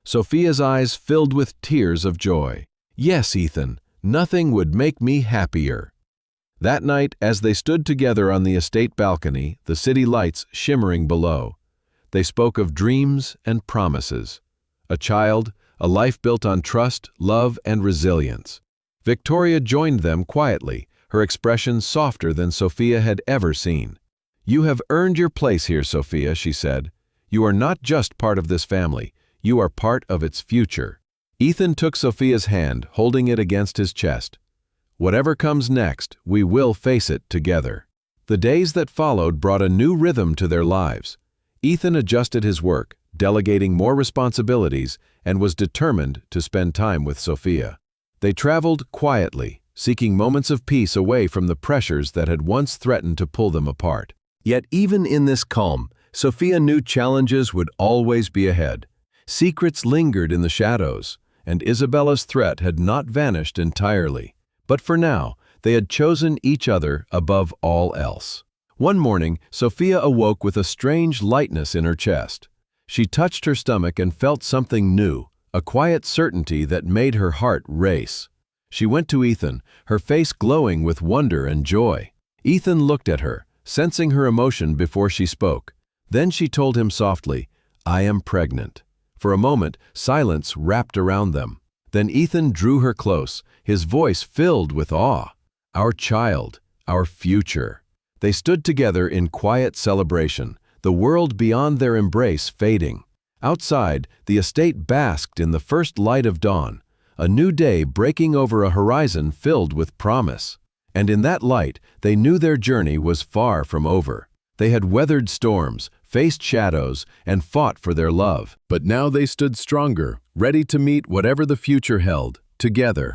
Sophia's eyes filled with tears of joy. "Yes, Ethan, nothing would make me happier." That night, as they stood together on the estate balcony, the city lights shimmering below, they spoke of dreams and promises. A child, a life built on trust, love, and resilience. Victoria joined them quietly, her expression softer than Sophia had ever seen. "You have earned your place here, Sophia," she said. "You are not just part of this family, you are part of its future." Ethan took Sophia's hand, holding it against his chest. "Whatever comes next, we will face it together." The days that followed brought a new rhythm to their lives. Ethan adjusted his work, delegating more responsibilities, and was determined to spend time with Sophia. They traveled quietly, seeking moments of peace away from the pressures that had once threatened to pull them apart. Yet even in this calm, Sophia knew challenges would always be ahead. Secrets lingered in the shadows, and Isabella's threat had not vanished entirely. But for now, they had chosen each other above all else. One morning, Sophia awoke with a strange lightness in her chest. She touched her stomach and felt something new, a quiet certainty that made her heart race. She went to Ethan, her face glowing with wonder and joy. Ethan looked at her, sensing her emotion before she spoke. Then she told him softly, "I am pregnant." For a moment, silence wrapped around them. Then Ethan drew her close, his voice filled with awe. "Our child, our future." They stood together in quiet celebration, the world beyond their embrace fading. Outside, the estate basked in the first light of dawn, a new day breaking over a horizon filled with promise. And in that light, they knew their journey was far from over. They had weathered storms, faced shadows, and fought for their love. But now they stood stronger, ready to meet whatever the future held, together.